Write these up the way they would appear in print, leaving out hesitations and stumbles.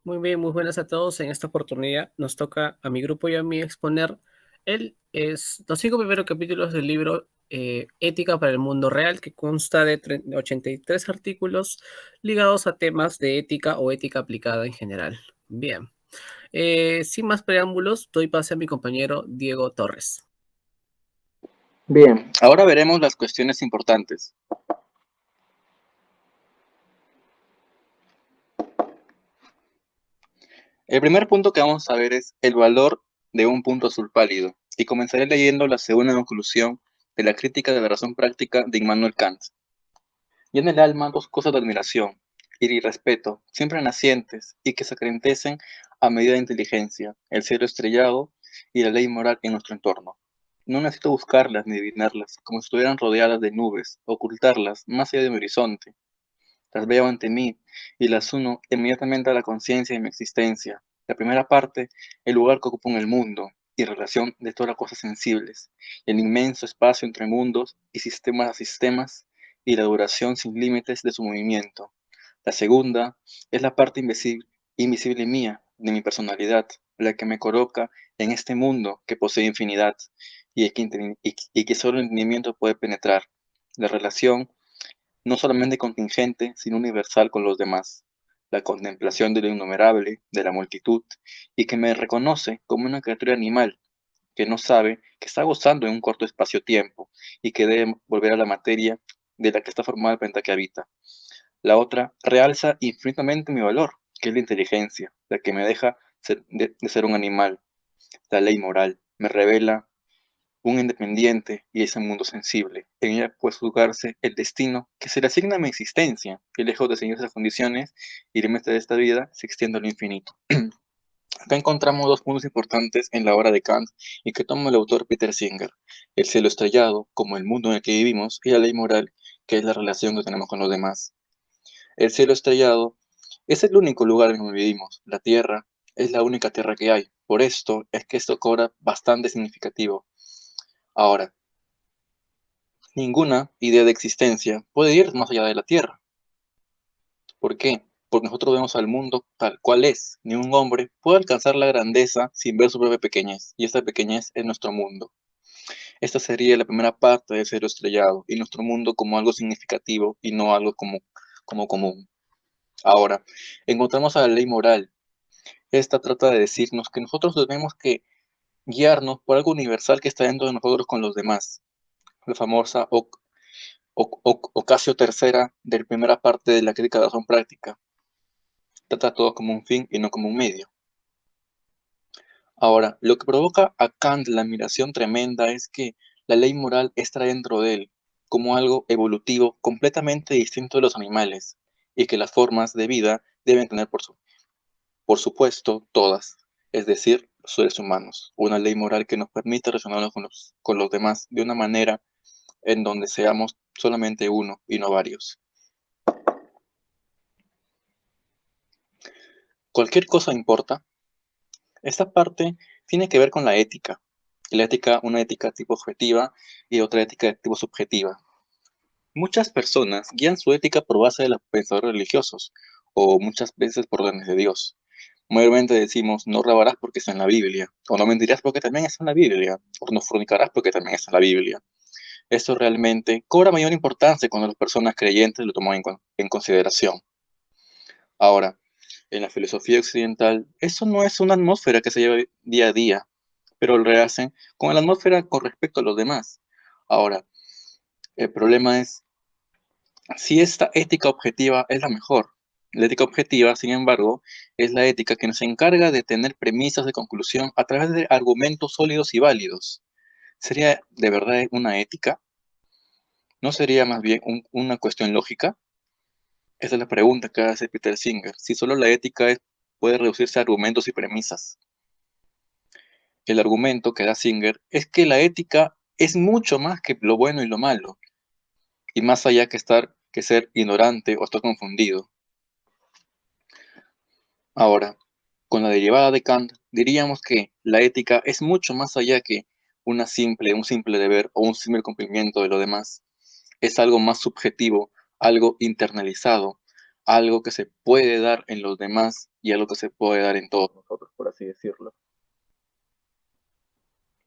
Muy bien, muy buenas a todos. En esta oportunidad nos toca a mi grupo y a mí exponer los 5 primeros capítulos del libro Ética para el Mundo Real, que consta de 83 artículos ligados a temas de ética o ética aplicada en general. Bien, sin más preámbulos, doy pase a mi compañero Diego Torres. Bien, ahora veremos las cuestiones importantes. El primer punto que vamos a ver es el valor de un punto azul pálido, y comenzaré leyendo la segunda conclusión de la crítica de la razón práctica de Immanuel Kant. Y en el alma dos cosas de admiración y respeto, siempre nacientes y que se acrecenten a medida de inteligencia, el cielo estrellado y la ley moral en nuestro entorno. No necesito buscarlas ni adivinarlas, como si estuvieran rodeadas de nubes, ocultarlas más allá de mi horizonte. Las veo ante mí y las uno inmediatamente a la conciencia de mi existencia. La primera parte, el lugar que ocupa en el mundo y relación de todas las cosas sensibles, el inmenso espacio entre mundos y sistemas a sistemas y la duración sin límites de su movimiento. La segunda es la parte invisible mía, de mi personalidad, la que me coloca en este mundo que posee infinidad y que solo el entendimiento puede penetrar. La relación no solamente contingente, sino universal con los demás, la contemplación de lo innumerable, de la multitud, y que me reconoce como una criatura animal que no sabe que está gozando en un corto espacio-tiempo y que debe volver a la materia de la que está formada el planeta que habita. La otra realza infinitamente mi valor, que es la inteligencia, la que me deja de ser un animal. La ley moral me revela un independiente y ese mundo sensible. En ella puede juzgarse el destino que se le asigna a mi existencia, y lejos de seguir esas condiciones y límites de esta vida, se extiende a lo infinito. Acá encontramos dos puntos importantes en la obra de Kant y que toma el autor Peter Singer: el cielo estrellado, como el mundo en el que vivimos, y la ley moral, que es la relación que tenemos con los demás. El cielo estrellado es el único lugar en donde vivimos. La tierra es la única tierra que hay. Por esto es que esto cobra bastante significativo. Ahora, ninguna idea de existencia puede ir más allá de la Tierra. ¿Por qué? Porque nosotros vemos al mundo tal cual es. Ni un hombre puede alcanzar la grandeza sin ver su propia pequeñez, y esta pequeñez es nuestro mundo. Esta sería la primera parte del cielo estrellado, y nuestro mundo como algo significativo y no algo como común. Ahora, encontramos a la ley moral. Esta trata de decirnos que nosotros debemos que guiarnos por algo universal que está dentro de nosotros con los demás. La famosa Ocasio tercera de la primera parte de la crítica de la razón práctica. Trata todo como un fin y no como un medio. Ahora, lo que provoca a Kant la admiración tremenda es que la ley moral está dentro de él, como algo evolutivo completamente distinto de los animales, y que las formas de vida deben tener por supuesto todas, es decir, los seres humanos, una ley moral que nos permite relacionarnos con los demás de una manera en donde seamos solamente uno y no varios. Cualquier cosa importa. Esta parte tiene que ver con la ética. La ética, una ética tipo objetiva y otra ética de tipo subjetiva. Muchas personas guían su ética por base de los pensadores religiosos o muchas veces por órdenes de Dios. Mayormente decimos: no robarás porque está en la Biblia, o no mentirás porque también está en la Biblia, o no fornicarás porque también está en la Biblia. Esto realmente cobra mayor importancia cuando las personas creyentes lo toman en consideración. Ahora, en la filosofía occidental, eso no es una atmósfera que se lleva día a día, pero lo rehacen con la atmósfera con respecto a los demás. Ahora, el problema es si esta ética objetiva es la mejor. La ética objetiva, sin embargo, es la ética que nos encarga de tener premisas de conclusión a través de argumentos sólidos y válidos. ¿Sería de verdad una ética? ¿No sería más bien una cuestión lógica? Esa es la pregunta que hace Peter Singer. Si solo la ética puede reducirse a argumentos y premisas. El argumento que da Singer es que la ética es mucho más que lo bueno y lo malo, y más allá que ser ignorante o estar confundido. Ahora, con la derivada de Kant, diríamos que la ética es mucho más allá que un simple deber o un simple cumplimiento de lo demás. Es algo más subjetivo, algo internalizado, algo que se puede dar en los demás y algo que se puede dar en todos nosotros, por así decirlo.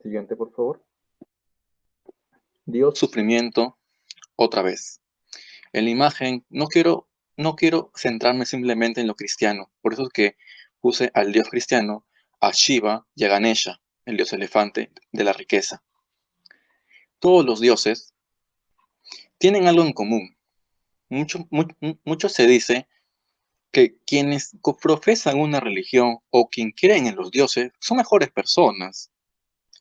Siguiente, por favor. Dios, sufrimiento, otra vez. En la imagen no quiero centrarme simplemente en lo cristiano, por eso es que puse al dios cristiano, a Shiva y a Ganesha, el dios elefante de la riqueza. Todos los dioses tienen algo en común. Mucho se dice que quienes profesan una religión o quien creen en los dioses son mejores personas.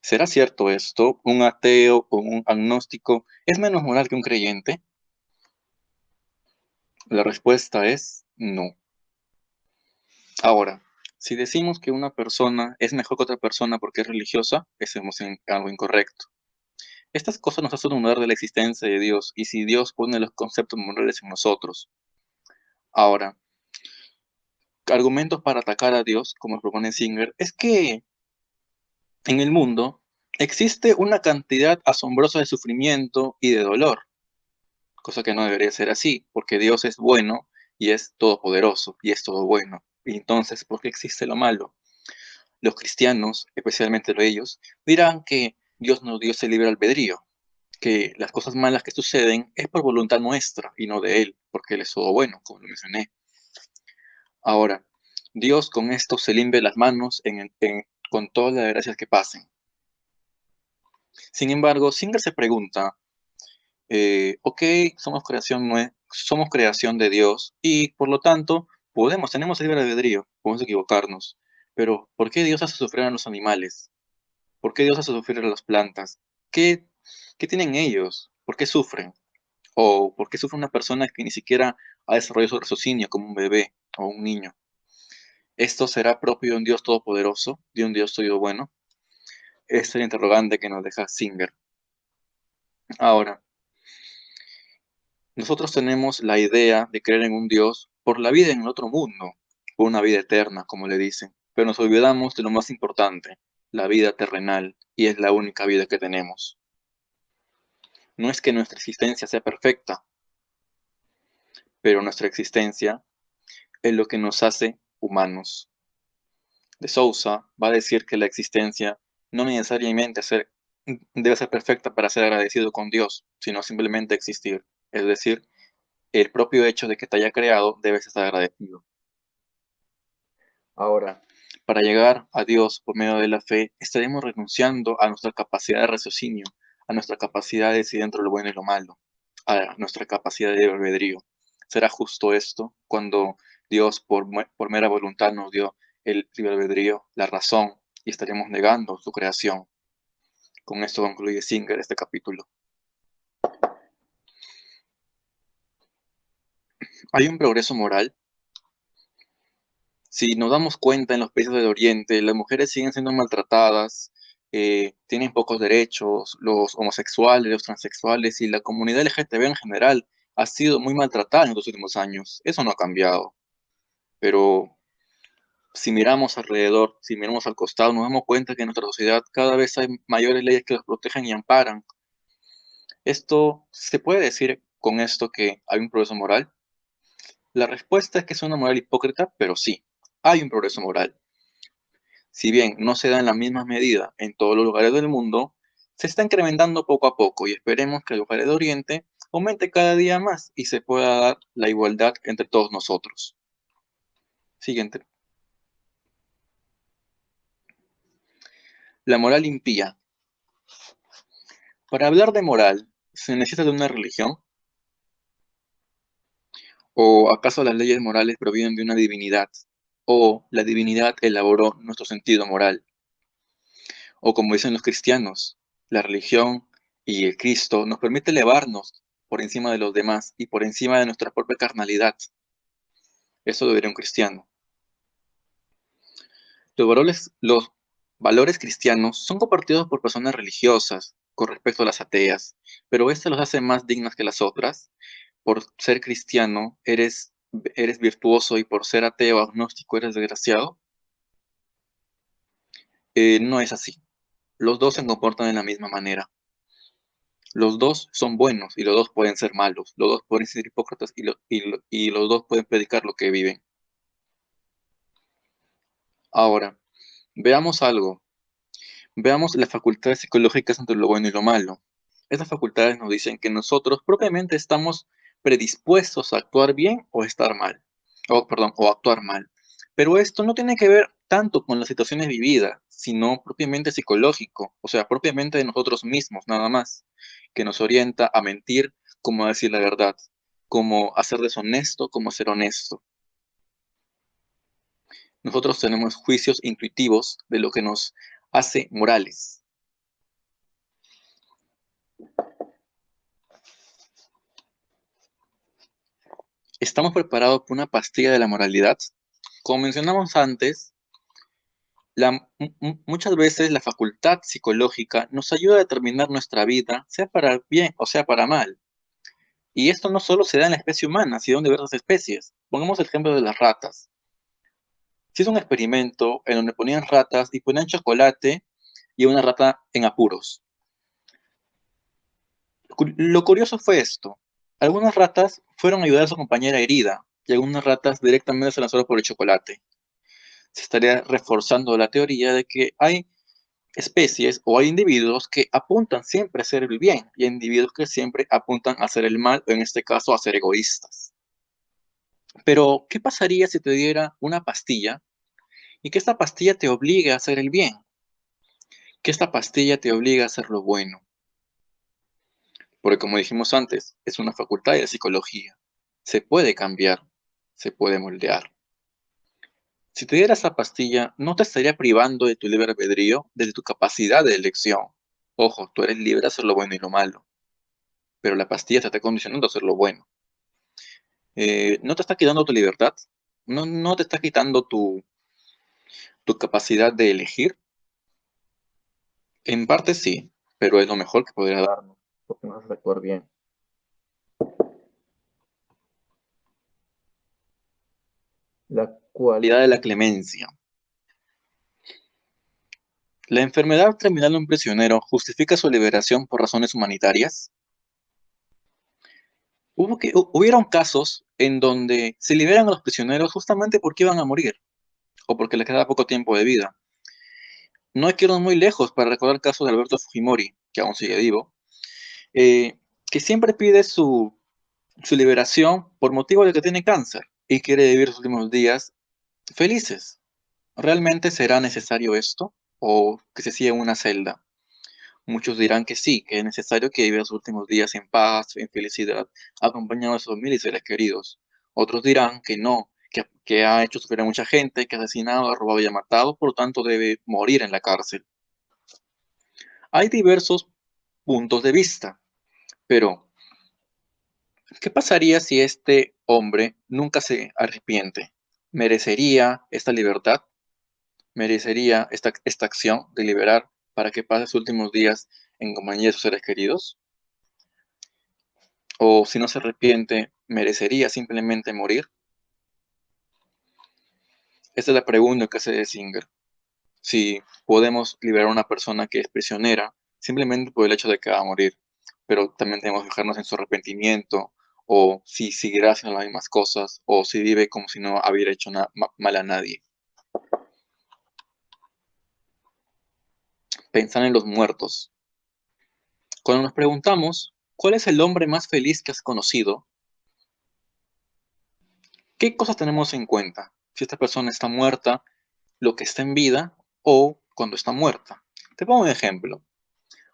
¿Será cierto esto? ¿Un ateo o un agnóstico es menos moral que un creyente? La respuesta es no. Ahora, si decimos que una persona es mejor que otra persona porque es religiosa, estamos en algo incorrecto. Estas cosas nos hacen dudar de la existencia de Dios y si Dios pone los conceptos morales en nosotros. Ahora, argumentos para atacar a Dios, como propone Singer, es que en el mundo existe una cantidad asombrosa de sufrimiento y de dolor, cosa que no debería ser así, porque Dios es bueno y es todopoderoso y es todo bueno. Y entonces, ¿por qué existe lo malo? Los cristianos, especialmente ellos, dirán que Dios nos dio ese libre albedrío, que las cosas malas que suceden es por voluntad nuestra y no de Él, porque Él es todo bueno, como lo mencioné. Ahora, Dios con esto se limpia las manos con todas las gracias que pasen. Sin embargo, Singer se pregunta, ok, somos creación de Dios y por lo tanto tenemos libre albedrío, podemos equivocarnos, pero ¿por qué Dios hace sufrir a los animales? ¿Por qué Dios hace sufrir a las plantas? ¿Qué, qué tienen ellos? ¿Por qué sufren? ¿O por qué sufre una persona que ni siquiera ha desarrollado su raciocinio como un bebé o un niño? ¿Esto será propio de un Dios todopoderoso, de un Dios todo bueno? Esta es el interrogante que nos deja Singer. Ahora, nosotros tenemos la idea de creer en un Dios por la vida en el otro mundo, por una vida eterna, como le dicen, pero nos olvidamos de lo más importante, la vida terrenal, y es la única vida que tenemos. No es que nuestra existencia sea perfecta, pero nuestra existencia es lo que nos hace humanos. De Souza va a decir que la existencia no necesariamente debe ser perfecta para ser agradecido con Dios, sino simplemente existir. Es decir, el propio hecho de que te haya creado debes estar agradecido. Ahora, para llegar a Dios por medio de la fe, estaremos renunciando a nuestra capacidad de raciocinio, a nuestra capacidad de decidir entre lo bueno y lo malo, a nuestra capacidad de albedrío. ¿Será justo esto cuando Dios por mera voluntad nos dio el libre albedrío, la razón, y estaremos negando su creación? Con esto concluye Singer este capítulo. ¿Hay un progreso moral? Si nos damos cuenta, en los países del Oriente, las mujeres siguen siendo maltratadas, tienen pocos derechos, los homosexuales, los transexuales y la comunidad LGTB en general ha sido muy maltratada en los últimos años. Eso no ha cambiado. Pero si miramos alrededor, si miramos al costado, nos damos cuenta que en nuestra sociedad cada vez hay mayores leyes que los protegen y amparan. ¿Esto se puede decir con esto que hay un progreso moral? La respuesta es que es una moral hipócrita, pero sí, hay un progreso moral. Si bien no se da en la misma medida en todos los lugares del mundo, se está incrementando poco a poco y esperemos que en lugares de Oriente aumente cada día más y se pueda dar la igualdad entre todos nosotros. Siguiente. La moral impía. Para hablar de moral, ¿se necesita de una religión? ¿O acaso las leyes morales provienen de una divinidad? ¿O la divinidad elaboró nuestro sentido moral? O como dicen los cristianos, la religión y el Cristo nos permite elevarnos por encima de los demás y por encima de nuestra propia carnalidad. Eso lo diría un cristiano. Los valores cristianos son compartidos por personas religiosas con respecto a las ateas, pero ¿esto los hace más dignas que las otras? Por ser cristiano, eres virtuoso y por ser ateo o agnóstico eres desgraciado. No es así. Los dos se comportan de la misma manera. Los dos son buenos y los dos pueden ser malos. Los dos pueden ser hipócritas y los dos pueden predicar lo que viven. Ahora, veamos algo. Veamos las facultades psicológicas entre lo bueno y lo malo. Estas facultades nos dicen que nosotros propiamente estamos predispuestos a actuar bien o estar mal. O actuar mal. Pero esto no tiene que ver tanto con las situaciones vividas, sino propiamente psicológico, o sea, propiamente de nosotros mismos, nada más, que nos orienta a mentir, como a decir la verdad, como a ser deshonesto, como a ser honesto. Nosotros tenemos juicios intuitivos de lo que nos hace morales. ¿Estamos preparados por una pastilla de la moralidad? Como mencionamos antes, muchas veces la facultad psicológica nos ayuda a determinar nuestra vida, sea para bien o sea para mal. Y esto no solo se da en la especie humana, sino en diversas especies. Pongamos el ejemplo de las ratas. Se hizo un experimento en donde ponían ratas y ponían chocolate y una rata en apuros. Lo curioso fue esto. Algunas ratas fueron a ayudar a su compañera herida y algunas ratas directamente se lanzaron por el chocolate. Se estaría reforzando la teoría de que hay especies o hay individuos que apuntan siempre a hacer el bien y hay individuos que siempre apuntan a hacer el mal, o en este caso a ser egoístas. Pero, ¿qué pasaría si te diera una pastilla y que esta pastilla te obligue a hacer el bien? Que esta pastilla te obligue a hacer lo bueno. Porque como dijimos antes, es una facultad de la psicología. Se puede cambiar, se puede moldear. Si te diera esa pastilla, no te estaría privando de tu libre albedrío, de tu capacidad de elección. Ojo, tú eres libre de hacer lo bueno y lo malo, pero la pastilla te está condicionando a hacer lo bueno. No te está quitando tu libertad, no te está quitando tu capacidad de elegir. En parte sí, pero es lo mejor que podría darnos, porque nos hace actuar bien. La cualidad de la clemencia. ¿La enfermedad terminal de un prisionero justifica su liberación por razones humanitarias? Hubieron casos en donde se liberan a los prisioneros justamente porque iban a morir o porque les quedaba poco tiempo de vida. No hay que irnos muy lejos para recordar el caso de Alberto Fujimori, que aún sigue vivo, que siempre pide su liberación por motivo de que tiene cáncer y quiere vivir sus últimos días felices. ¿Realmente será necesario esto o que se siga en una celda? Muchos dirán que sí, que es necesario que viva sus últimos días en paz, en felicidad, acompañado de sus familia y seres queridos. Otros dirán que no, que ha hecho sufrir a mucha gente, que ha asesinado, ha robado y ha matado, por lo tanto debe morir en la cárcel. Hay diversos puntos de vista, pero ¿qué pasaría si este hombre nunca se arrepiente? ¿Merecería esta libertad? ¿Merecería esta acción de liberar para que pase sus últimos días en compañía de sus seres queridos? O si no se arrepiente, ¿merecería simplemente morir? Esta es la pregunta que hace Singer. Si podemos liberar a una persona que es prisionera simplemente por el hecho de que va a morir, pero también tenemos que fijarnos en su arrepentimiento, o si seguirá haciendo las mismas cosas, o si vive como si no hubiera hecho mal a nadie. Pensar en los muertos. Cuando nos preguntamos, ¿cuál es el hombre más feliz que has conocido? ¿Qué cosas tenemos en cuenta? Si esta persona está muerta, lo que está en vida o cuando está muerta. Te pongo un ejemplo.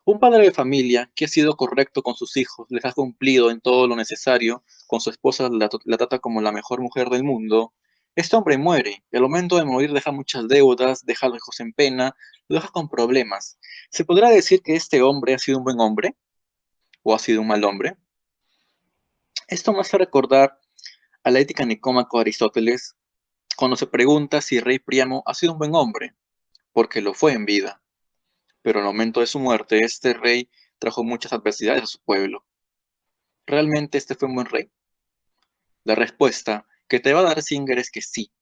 Un padre de familia que ha sido correcto con sus hijos, les ha cumplido en todo lo necesario, con su esposa la trata como la mejor mujer del mundo. Este hombre muere y al momento de morir deja muchas deudas, deja a los hijos en pena, lo deja con problemas. ¿Se podrá decir que este hombre ha sido un buen hombre o ha sido un mal hombre? Esto me hace recordar a la ética nicómaco de Aristóteles cuando se pregunta si el rey Príamo ha sido un buen hombre, porque lo fue en vida. Pero al momento de su muerte, este rey trajo muchas adversidades a su pueblo. ¿Realmente este fue un buen rey? La respuesta que te va a dar Singer es que sí,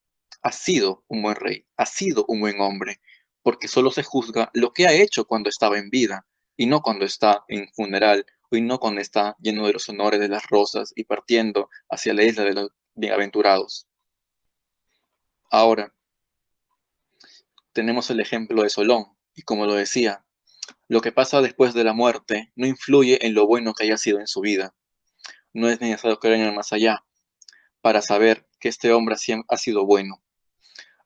ha sido un buen rey, ha sido un buen hombre, porque solo se juzga lo que ha hecho cuando estaba en vida y no cuando está en funeral y no cuando está lleno de los honores de las rosas y partiendo hacia la isla de los bienaventurados. Ahora, tenemos el ejemplo de Solón, y como lo decía, lo que pasa después de la muerte no influye en lo bueno que haya sido en su vida. No es necesario creer en el más allá para saber que este hombre ha sido bueno.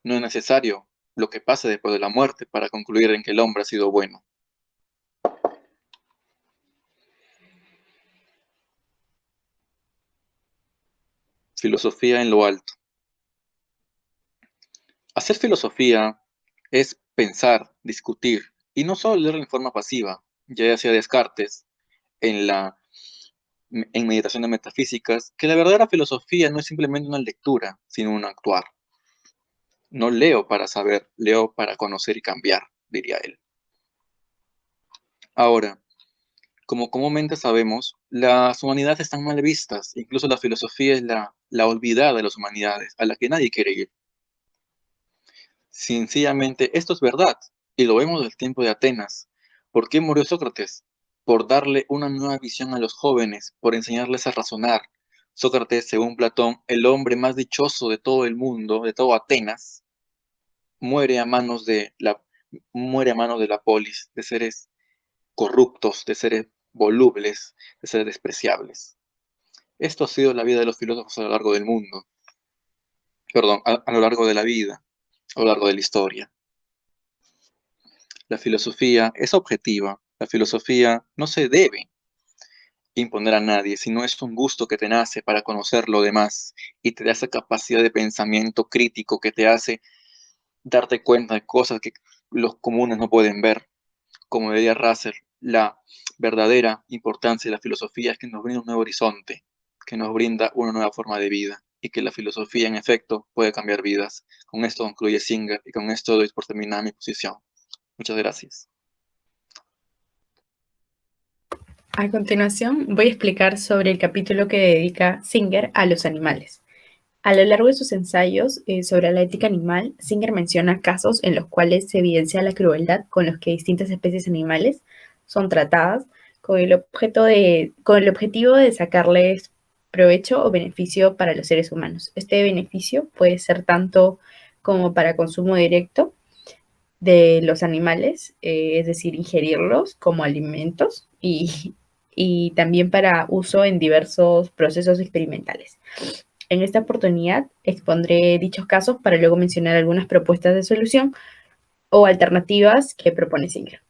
No es necesario lo que pase después de la muerte para concluir en que el hombre ha sido bueno. Filosofía en lo alto. Hacer filosofía es pensar, discutir, y no solo leer en forma pasiva, ya sea Descartes, en Meditación de Metafísicas, que la verdadera filosofía no es simplemente una lectura, sino un actuar. No leo para saber, leo para conocer y cambiar, diría él. Ahora, como comúnmente sabemos, las humanidades están mal vistas, incluso la filosofía es la olvidada de las humanidades, a la que nadie quiere ir. Sencillamente, esto es verdad, y lo vemos del tiempo de Atenas. ¿Por qué murió Sócrates? Por darle una nueva visión a los jóvenes, por enseñarles a razonar. Sócrates, según Platón, el hombre más dichoso de todo el mundo, de todo Atenas, muere a manos muere a manos de la polis, de seres corruptos, de seres volubles, de seres despreciables. Esto ha sido la vida de los filósofos a lo largo del mundo, perdón, a lo largo de la vida, a lo largo de la historia. La filosofía es objetiva, la filosofía no se debe imponer a nadie, sino es un gusto que te nace para conocer lo demás y te da esa capacidad de pensamiento crítico que te hace darte cuenta de cosas que los comunes no pueden ver. Como diría Russell, la verdadera importancia de la filosofía es que nos brinda un nuevo horizonte, que nos brinda una nueva forma de vida y que la filosofía en efecto puede cambiar vidas. Con esto concluye Singer y con esto doy por terminada mi posición. Muchas gracias. A continuación, voy a explicar sobre el capítulo que dedica Singer a los animales. A lo largo de sus ensayos sobre la ética animal, Singer menciona casos en los cuales se evidencia la crueldad con los que distintas especies animales son tratadas con el objetivo de sacarles provecho o beneficio para los seres humanos. Este beneficio puede ser tanto como para consumo directo de los animales, es decir, ingerirlos como alimentos y también para uso en diversos procesos experimentales. En esta oportunidad expondré dichos casos para luego mencionar algunas propuestas de solución o alternativas que propone Singer.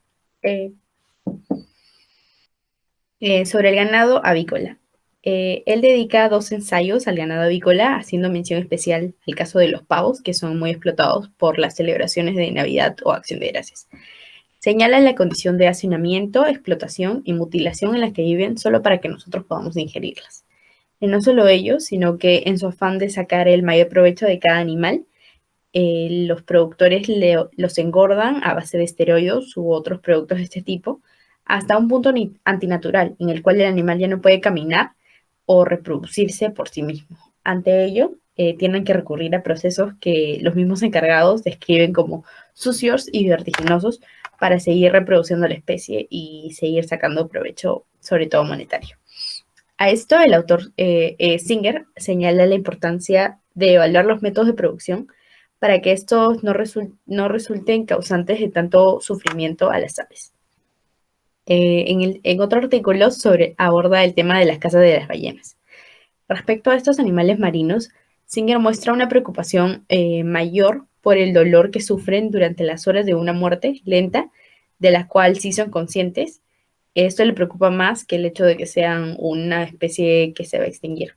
Sobre el ganado avícola. Él dedica 2 ensayos al ganado avícola, haciendo mención especial al caso de los pavos, que son muy explotados por las celebraciones de Navidad o Acción de Gracias. Señala la condición de hacinamiento, explotación y mutilación en la que viven solo para que nosotros podamos ingerirlas. Y no solo ello, sino que en su afán de sacar el mayor provecho de cada animal, los productores los engordan a base de esteroides u otros productos de este tipo, hasta un punto antinatural, en el cual el animal ya no puede caminar o reproducirse por sí mismo. Ante ello, tienen que recurrir a procesos que los mismos encargados describen como sucios y vertiginosos para seguir reproduciendo la especie y seguir sacando provecho, sobre todo monetario. A esto, el autor Singer señala la importancia de evaluar los métodos de producción para que estos no resulten causantes de tanto sufrimiento a las aves. En otro artículo aborda el tema de las cazas de las ballenas. Respecto a estos animales marinos, Singer muestra una preocupación mayor por el dolor que sufren durante las horas de una muerte lenta, de la cual sí son conscientes. Esto le preocupa más que el hecho de que sean una especie que se va a extinguir,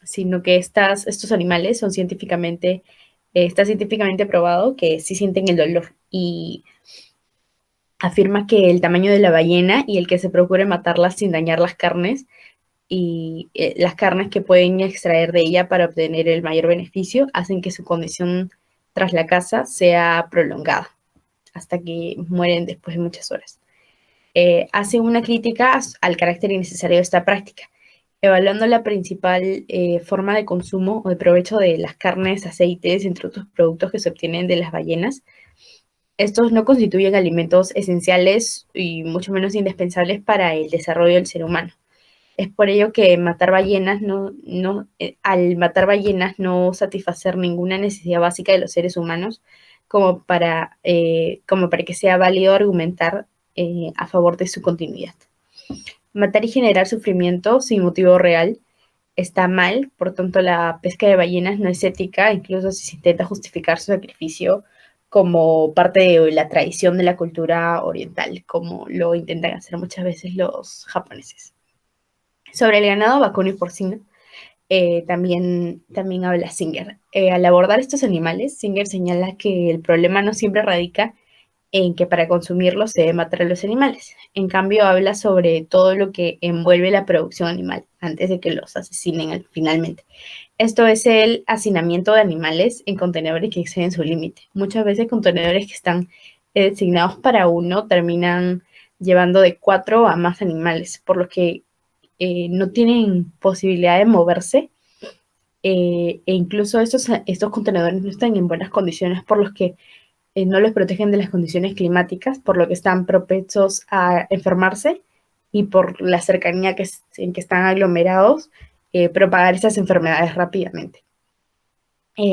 sino que estos animales son está científicamente probado que sí sienten el dolor, y afirma que el tamaño de la ballena y el que se procure matarlas sin dañar las carnes y las carnes que pueden extraer de ella para obtener el mayor beneficio hacen que su condición tras la caza sea prolongada hasta que mueren después de muchas horas. Hace una crítica al carácter innecesario de esta práctica, evaluando la principal forma de consumo o de provecho de las carnes, aceites, entre otros productos que se obtienen de las ballenas. Estos no constituyen alimentos esenciales y mucho menos indispensables para el desarrollo del ser humano. Es por ello que matar ballenas al matar ballenas no satisfacer ninguna necesidad básica de los seres humanos como para que sea válido argumentar a favor de su continuidad. Matar y generar sufrimiento sin motivo real está mal, por tanto la pesca de ballenas no es ética, incluso si se intenta justificar su sacrificio como parte de la tradición de la cultura oriental, como lo intentan hacer muchas veces los japoneses. Sobre el ganado vacuno y porcino, también habla Singer. Al abordar estos animales, Singer señala que el problema no siempre radica en que para consumirlos se debe matar a los animales. En cambio, habla sobre todo lo que envuelve la producción animal antes de que los asesinen finalmente. Esto es el hacinamiento de animales en contenedores que exceden su límite. Muchas veces contenedores que están designados para uno terminan llevando de 4 a más animales, por lo que no tienen posibilidad de moverse e incluso estos contenedores no están en buenas condiciones, por los que no los protegen de las condiciones climáticas, por lo que están propensos a enfermarse y por la cercanía en que están aglomerados, propagar esas enfermedades rápidamente.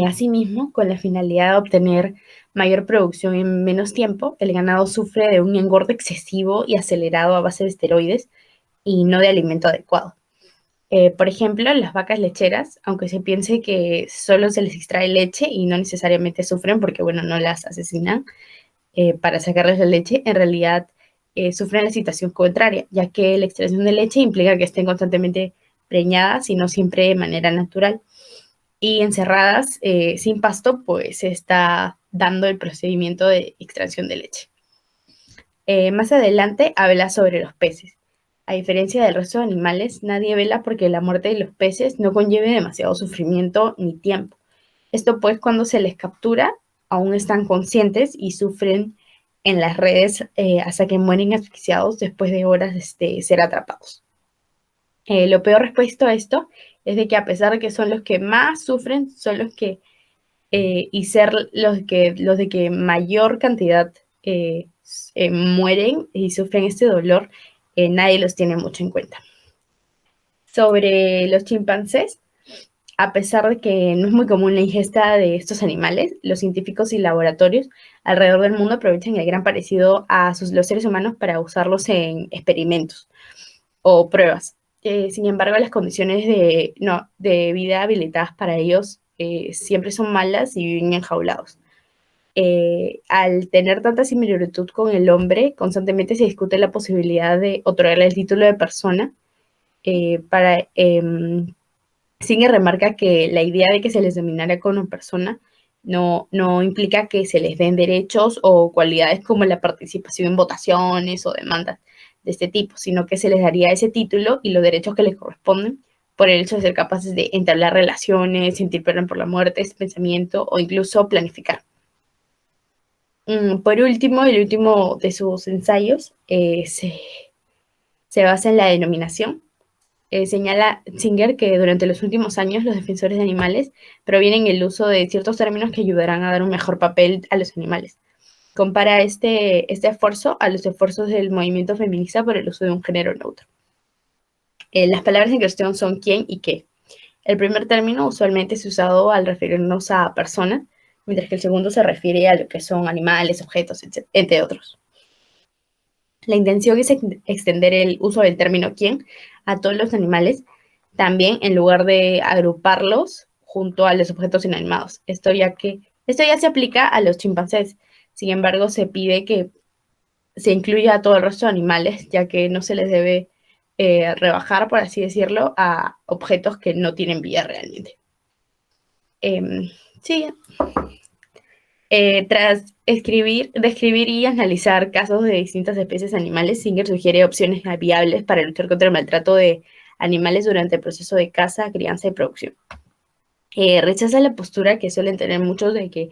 Asimismo, con la finalidad de obtener mayor producción en menos tiempo, el ganado sufre de un engorde excesivo y acelerado a base de esteroides y no de alimento adecuado. Por ejemplo, las vacas lecheras, aunque se piense que solo se les extrae leche y no necesariamente sufren porque, bueno, no las asesinan para sacarles la leche, en realidad sufren la situación contraria, ya que la extracción de leche implica que estén constantemente preñadas y no siempre de manera natural. Y encerradas sin pasto, pues se está dando el procedimiento de extracción de leche. Más adelante habla sobre los peces. A diferencia del resto de animales, nadie vela porque la muerte de los peces no conlleve demasiado sufrimiento ni tiempo. Esto pues cuando se les captura, aún están conscientes y sufren en las redes hasta que mueren asfixiados después de horas de ser atrapados. Lo peor respecto a esto es de que a pesar de que son los que más sufren, son los que y ser los de que mayor cantidad mueren y sufren este dolor, nadie los tiene mucho en cuenta. Sobre los chimpancés, a pesar de que no es muy común la ingesta de estos animales, los científicos y laboratorios alrededor del mundo aprovechan el gran parecido a los seres humanos para usarlos en experimentos o pruebas. Sin embargo, las condiciones de vida habilitadas para ellos siempre son malas y viven enjaulados. Al tener tanta similitud con el hombre, constantemente se discute la posibilidad de otorgarle el título de persona. Singer remarca que la idea de que se les denominara como persona no implica que se les den derechos o cualidades como la participación en votaciones o demandas de este tipo, sino que se les daría ese título y los derechos que les corresponden por el hecho de ser capaces de entablar relaciones, sentir perdón por la muerte, ese pensamiento o incluso planificar. Por último, el último de sus ensayos se basa en la denominación. Señala Singer que durante los últimos años los defensores de animales provienen el uso de ciertos términos que ayudarán a dar un mejor papel a los animales. Compara este esfuerzo a los esfuerzos del movimiento feminista por el uso de un género neutro. Las palabras en cuestión son quién y qué. El primer término usualmente es usado al referirnos a personas, mientras que el segundo se refiere a lo que son animales, objetos, entre otros. La intención es extender el uso del término quién a todos los animales, también en lugar de agruparlos junto a los objetos inanimados. Esto ya se aplica a los chimpancés. Sin embargo, se pide que se incluya a todo el resto de animales, ya que no se les debe rebajar, por así decirlo, a objetos que no tienen vida realmente. Sí. Tras describir y analizar casos de distintas especies animales, Singer sugiere opciones viables para luchar contra el maltrato de animales durante el proceso de caza, crianza y producción. Rechaza la postura que suelen tener muchos de que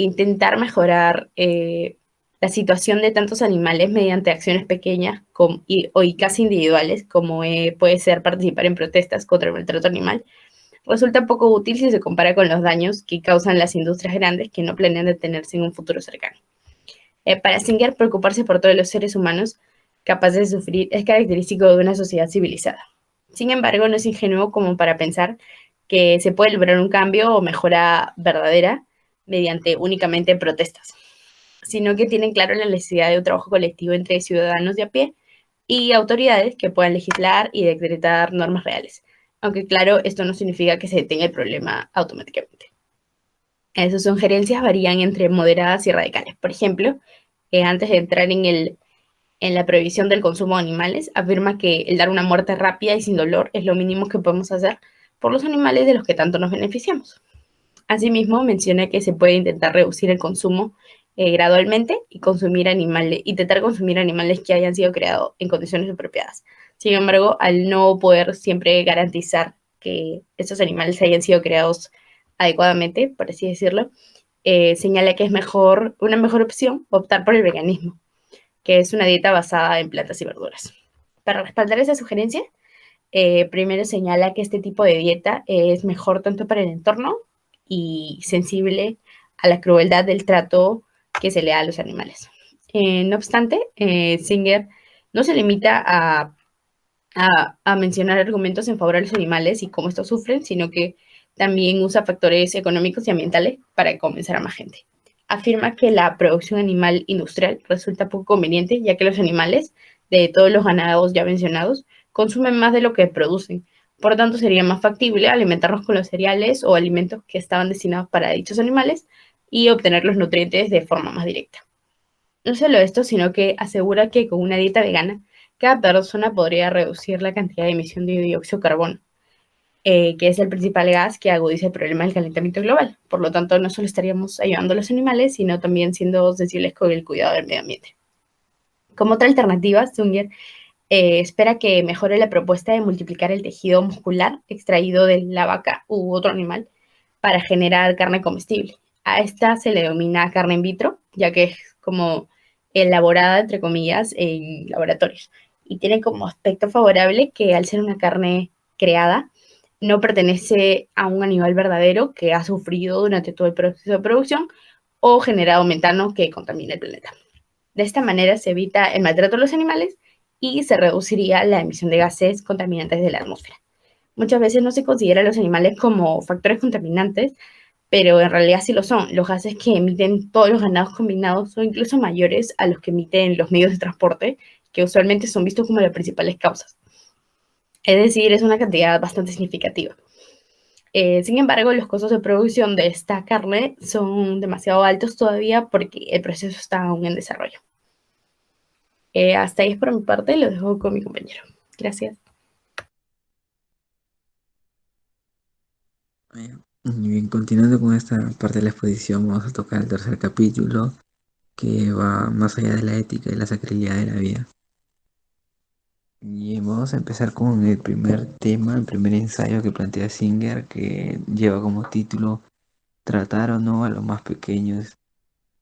intentar mejorar la situación de tantos animales mediante acciones pequeñas y casi individuales, como puede ser participar en protestas contra el maltrato animal, resulta poco útil si se compara con los daños que causan las industrias grandes que no planean detenerse en un futuro cercano. Para Singer, preocuparse por todos los seres humanos capaces de sufrir es característico de una sociedad civilizada. Sin embargo, no es ingenuo como para pensar que se puede lograr un cambio o mejora verdadera mediante únicamente protestas, sino que tienen claro la necesidad de un trabajo colectivo entre ciudadanos de a pie y autoridades que puedan legislar y decretar normas reales. Aunque claro, esto no significa que se detenga el problema automáticamente. Sus sugerencias varían entre moderadas y radicales. Por ejemplo, antes de entrar en la prohibición del consumo de animales, afirma que el dar una muerte rápida y sin dolor es lo mínimo que podemos hacer por los animales de los que tanto nos beneficiamos. Asimismo, menciona que se puede intentar reducir el consumo gradualmente y intentar consumir animales que hayan sido creados en condiciones apropiadas. Sin embargo, al no poder siempre garantizar que estos animales hayan sido creados adecuadamente, por así decirlo, señala que es una mejor opción optar por el veganismo, que es una dieta basada en plantas y verduras. Para respaldar esa sugerencia, primero señala que este tipo de dieta es mejor tanto para el entorno y sensible a la crueldad del trato que se le da a los animales. No obstante, Singer no se limita a mencionar argumentos en favor de los animales y cómo estos sufren, sino que también usa factores económicos y ambientales para convencer a más gente. Afirma que la producción animal industrial resulta poco conveniente, ya que los animales de todos los ganados ya mencionados consumen más de lo que producen. Por tanto, sería más factible alimentarnos con los cereales o alimentos que estaban destinados para dichos animales y obtener los nutrientes de forma más directa. No solo esto, sino que asegura que con una dieta vegana, cada persona podría reducir la cantidad de emisión de dióxido de carbono, que es el principal gas que agudiza el problema del calentamiento global. Por lo tanto, no solo estaríamos ayudando a los animales, sino también siendo sensibles con el cuidado del medio ambiente. Como otra alternativa, Zunger espera que mejore la propuesta de multiplicar el tejido muscular extraído de la vaca u otro animal para generar carne comestible. A esta se le denomina carne in vitro, ya que es como elaborada, entre comillas, en laboratorios. Y tiene como aspecto favorable que al ser una carne creada, no pertenece a un animal verdadero que ha sufrido durante todo el proceso de producción o generado metano que contamina el planeta. De esta manera se evita el maltrato de los animales y se reduciría la emisión de gases contaminantes de la atmósfera. Muchas veces no se considera a los animales como factores contaminantes, pero en realidad sí lo son. Los gases que emiten todos los ganados combinados son incluso mayores a los que emiten los medios de transporte, que usualmente son vistos como las principales causas. Es decir, es una cantidad bastante significativa. Sin embargo, los costos de producción de esta carne son demasiado altos todavía porque el proceso está aún en desarrollo. Hasta ahí es por mi parte, lo dejo con mi compañero. Gracias. Bien, continuando con esta parte de la exposición, vamos a tocar el tercer capítulo que va más allá de la ética y la sacralidad de la vida. Y vamos a empezar con el primer tema, el primer ensayo que plantea Singer, que lleva como título Tratar o no a los más pequeños.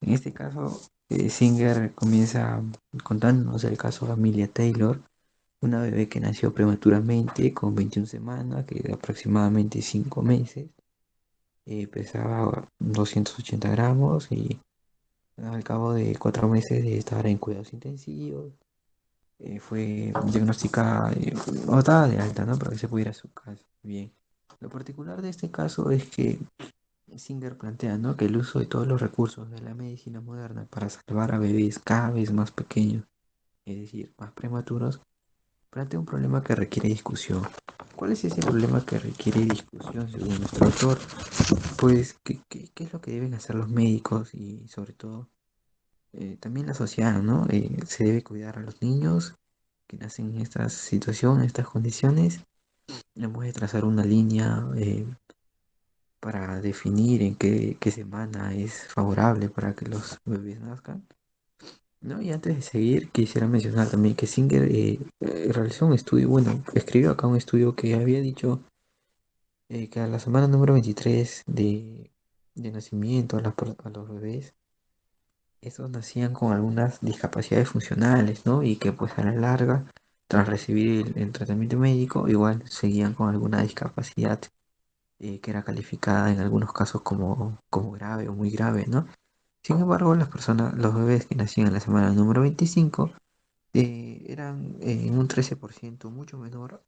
En este caso, Singer comienza contándonos el caso de Amelia Taylor, una bebé que nació prematuramente con 21 semanas, que de aproximadamente 5 meses, pesaba 280 gramos y al cabo de 4 meses de estar en cuidados intensivos, fue diagnosticada o estaba de alta, ¿no? Para que se pudiera a su casa. Bien. Lo particular de este caso es que Singer plantea, ¿no?, que el uso de todos los recursos de la medicina moderna para salvar a bebés cada vez más pequeños, es decir, más prematuros, plantea un problema que requiere discusión. ¿Cuál es ese problema que requiere discusión según nuestro autor? Pues, ¿qué es lo que deben hacer los médicos y sobre todo también la sociedad, ¿no? Se debe cuidar a los niños que nacen en esta situación, en estas condiciones. Hemos de trazar una línea para definir en qué semana es favorable para que los bebés nazcan, ¿no? Y antes de seguir, quisiera mencionar también que Singer realizó un estudio, bueno, escribió acá un estudio que había dicho que a la semana número 23 de nacimiento a los bebés, estos nacían con algunas discapacidades funcionales, ¿no? Y que pues a la larga, tras recibir el tratamiento médico, igual seguían con alguna discapacidad que era calificada en algunos casos como grave o muy grave, ¿no? Sin embargo, los bebés que nacían en la semana número 25 eran en un 13% mucho menor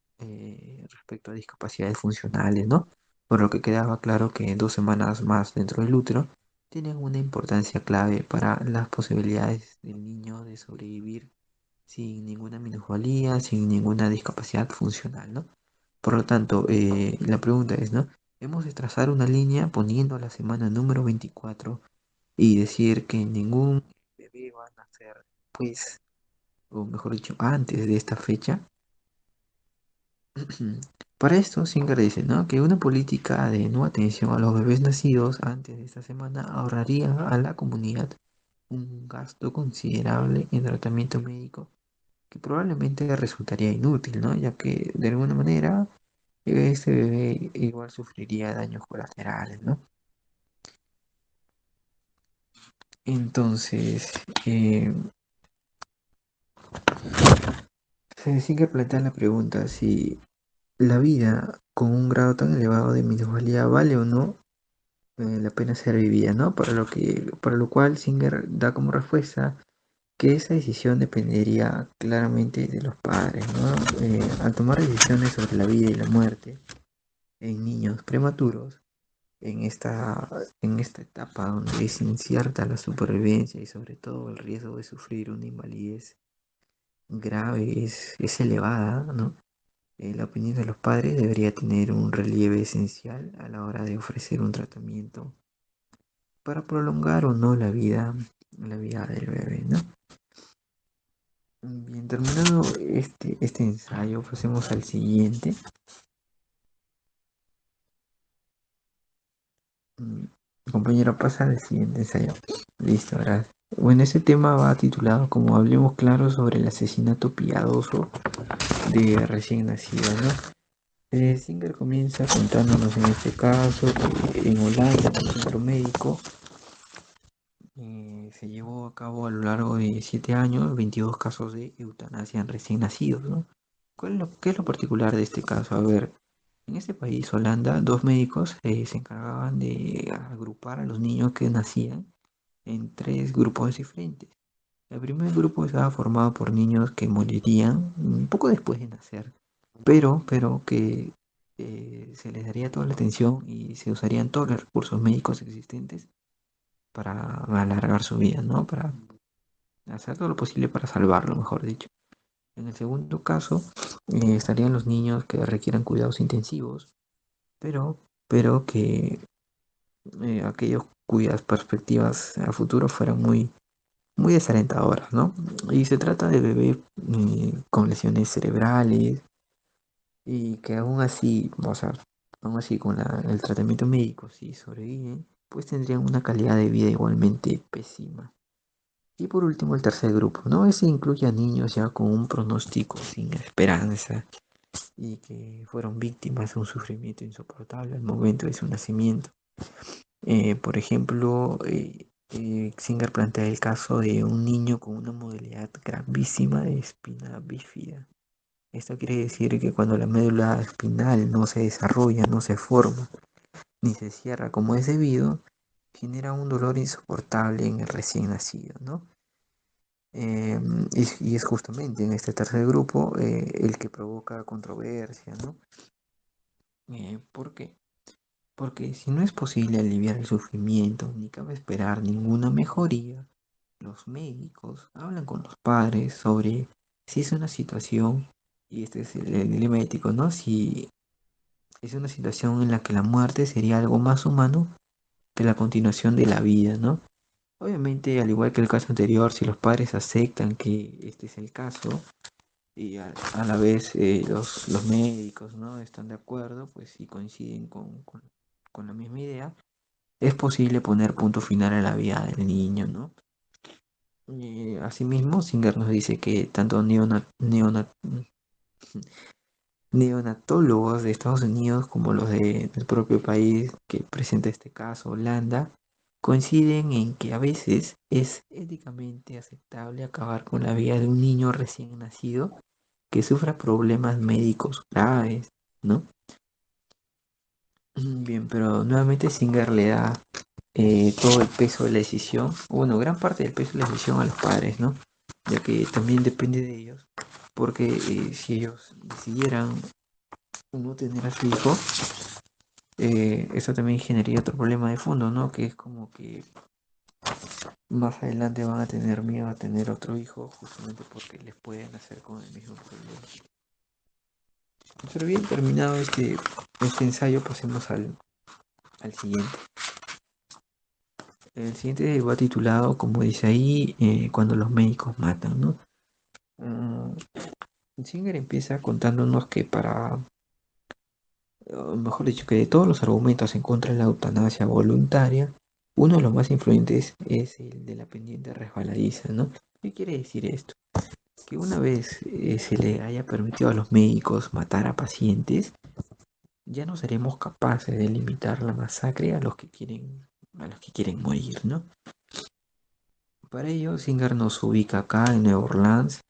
respecto a discapacidades funcionales, ¿no? Por lo que quedaba claro que 2 semanas más dentro del útero tienen una importancia clave para las posibilidades del niño de sobrevivir sin ninguna minusvalía, sin ninguna discapacidad funcional, ¿no? Por lo tanto, la pregunta es, ¿no? Hemos de trazar una línea poniendo la semana número 24 y decir que ningún bebé va a nacer, pues, o mejor dicho, antes de esta fecha. Para esto, Singer dice, ¿no? Que una política de no atención a los bebés nacidos antes de esta semana ahorraría a la comunidad un gasto considerable en tratamiento médico que probablemente resultaría inútil, ¿no? Ya que de alguna manera este bebé igual sufriría daños colaterales, ¿no? Entonces, se sigue planteando la pregunta si la vida con un grado tan elevado de minusvalía vale o no la pena ser vivida, ¿no? Para lo cual Singer da como respuesta que esa decisión dependería claramente de los padres, ¿no? Al tomar decisiones sobre la vida y la muerte en niños prematuros, en esta etapa donde es incierta la supervivencia y sobre todo el riesgo de sufrir una invalidez grave es elevada, ¿no? La opinión de los padres debería tener un relieve esencial a la hora de ofrecer un tratamiento para prolongar o no la vida del bebé, ¿no? Bien, terminado este ensayo, pasemos al siguiente. Mm, Compañero, pasa al siguiente ensayo. Listo, gracias. Bueno, este tema va titulado como Hablemos claro sobre el asesinato piadoso de recién nacido, ¿no? Singer comienza contándonos en este caso que en Holanda, en el centro médico, se llevó a cabo a lo largo de 7 años 22 casos de eutanasia en recién nacidos, ¿no? ¿Qué es lo particular de este caso? A ver, en este país, Holanda, dos médicos se encargaban de agrupar a los niños que nacían en tres grupos diferentes. El primer grupo estaba formado por niños que morirían un poco después de nacer, pero que se les daría toda la atención y se usarían todos los recursos médicos existentes para alargar su vida, ¿no? Para hacer todo lo posible para salvarlo, mejor dicho. En el segundo caso, estarían los niños que requieran cuidados intensivos, pero, pero que aquellos cuyas perspectivas a futuro fueran muy desalentadoras, ¿no? Y se trata de bebés con lesiones cerebrales y que aún así, o sea, aún así con el tratamiento médico, si sobreviven, pues tendrían una calidad de vida igualmente pésima. Y por último, el tercer grupo, ¿no? Ese incluye a niños ya con un pronóstico sin esperanza y que fueron víctimas de un sufrimiento insoportable al momento de su nacimiento. Por ejemplo, Singer plantea el caso de un niño con una modalidad gravísima de espina bífida. Esto quiere decir que cuando la médula espinal no se desarrolla, no se forma, ni se cierra como es debido, genera un dolor insoportable en el recién nacido, ¿no? Y es justamente en este tercer grupo el que provoca controversia, ¿no? ¿Por qué? Porque si no es posible aliviar el sufrimiento, ni cabe esperar ninguna mejoría, los médicos hablan con los padres sobre si es una situación, y este es el dilema ético, ¿no? Si es una situación en la que la muerte sería algo más humano que la continuación de la vida, ¿no? Obviamente, al igual que el caso anterior, si los padres aceptan que este es el caso, y a la vez los médicos, ¿no? Están de acuerdo, pues si coinciden con la misma idea, es posible poner punto final a la vida del niño, ¿no? Asimismo, Singer nos dice que tanto neonatólogos de Estados Unidos como los del propio país que presenta este caso, Holanda, coinciden en que a veces es éticamente aceptable acabar con la vida de un niño recién nacido que sufra problemas médicos graves, ¿no? Bien, pero nuevamente Singer le da todo el peso de la decisión, bueno, gran parte del peso de la decisión a los padres, ¿no? Ya que también depende de ellos, porque si ellos decidieran no tener a su hijo, eso también generaría otro problema de fondo, ¿no? Que es como que más adelante van a tener miedo a tener otro hijo justamente porque les pueden hacer con el mismo problema. Pero bien, terminado este ensayo, pasemos al siguiente. El siguiente va titulado, como dice ahí, Cuando los médicos matan, ¿no? Mm, Singer empieza contándonos que mejor dicho, que de todos los argumentos en contra de la eutanasia voluntaria, uno de los más influyentes es el de la pendiente resbaladiza, ¿no? ¿Qué quiere decir esto? Que una vez se le haya permitido a los médicos matar a pacientes, ya no seremos capaces de limitar la masacre a los que quieren morir, ¿no? Para ello, Singer nos ubica acá en Nueva Orleans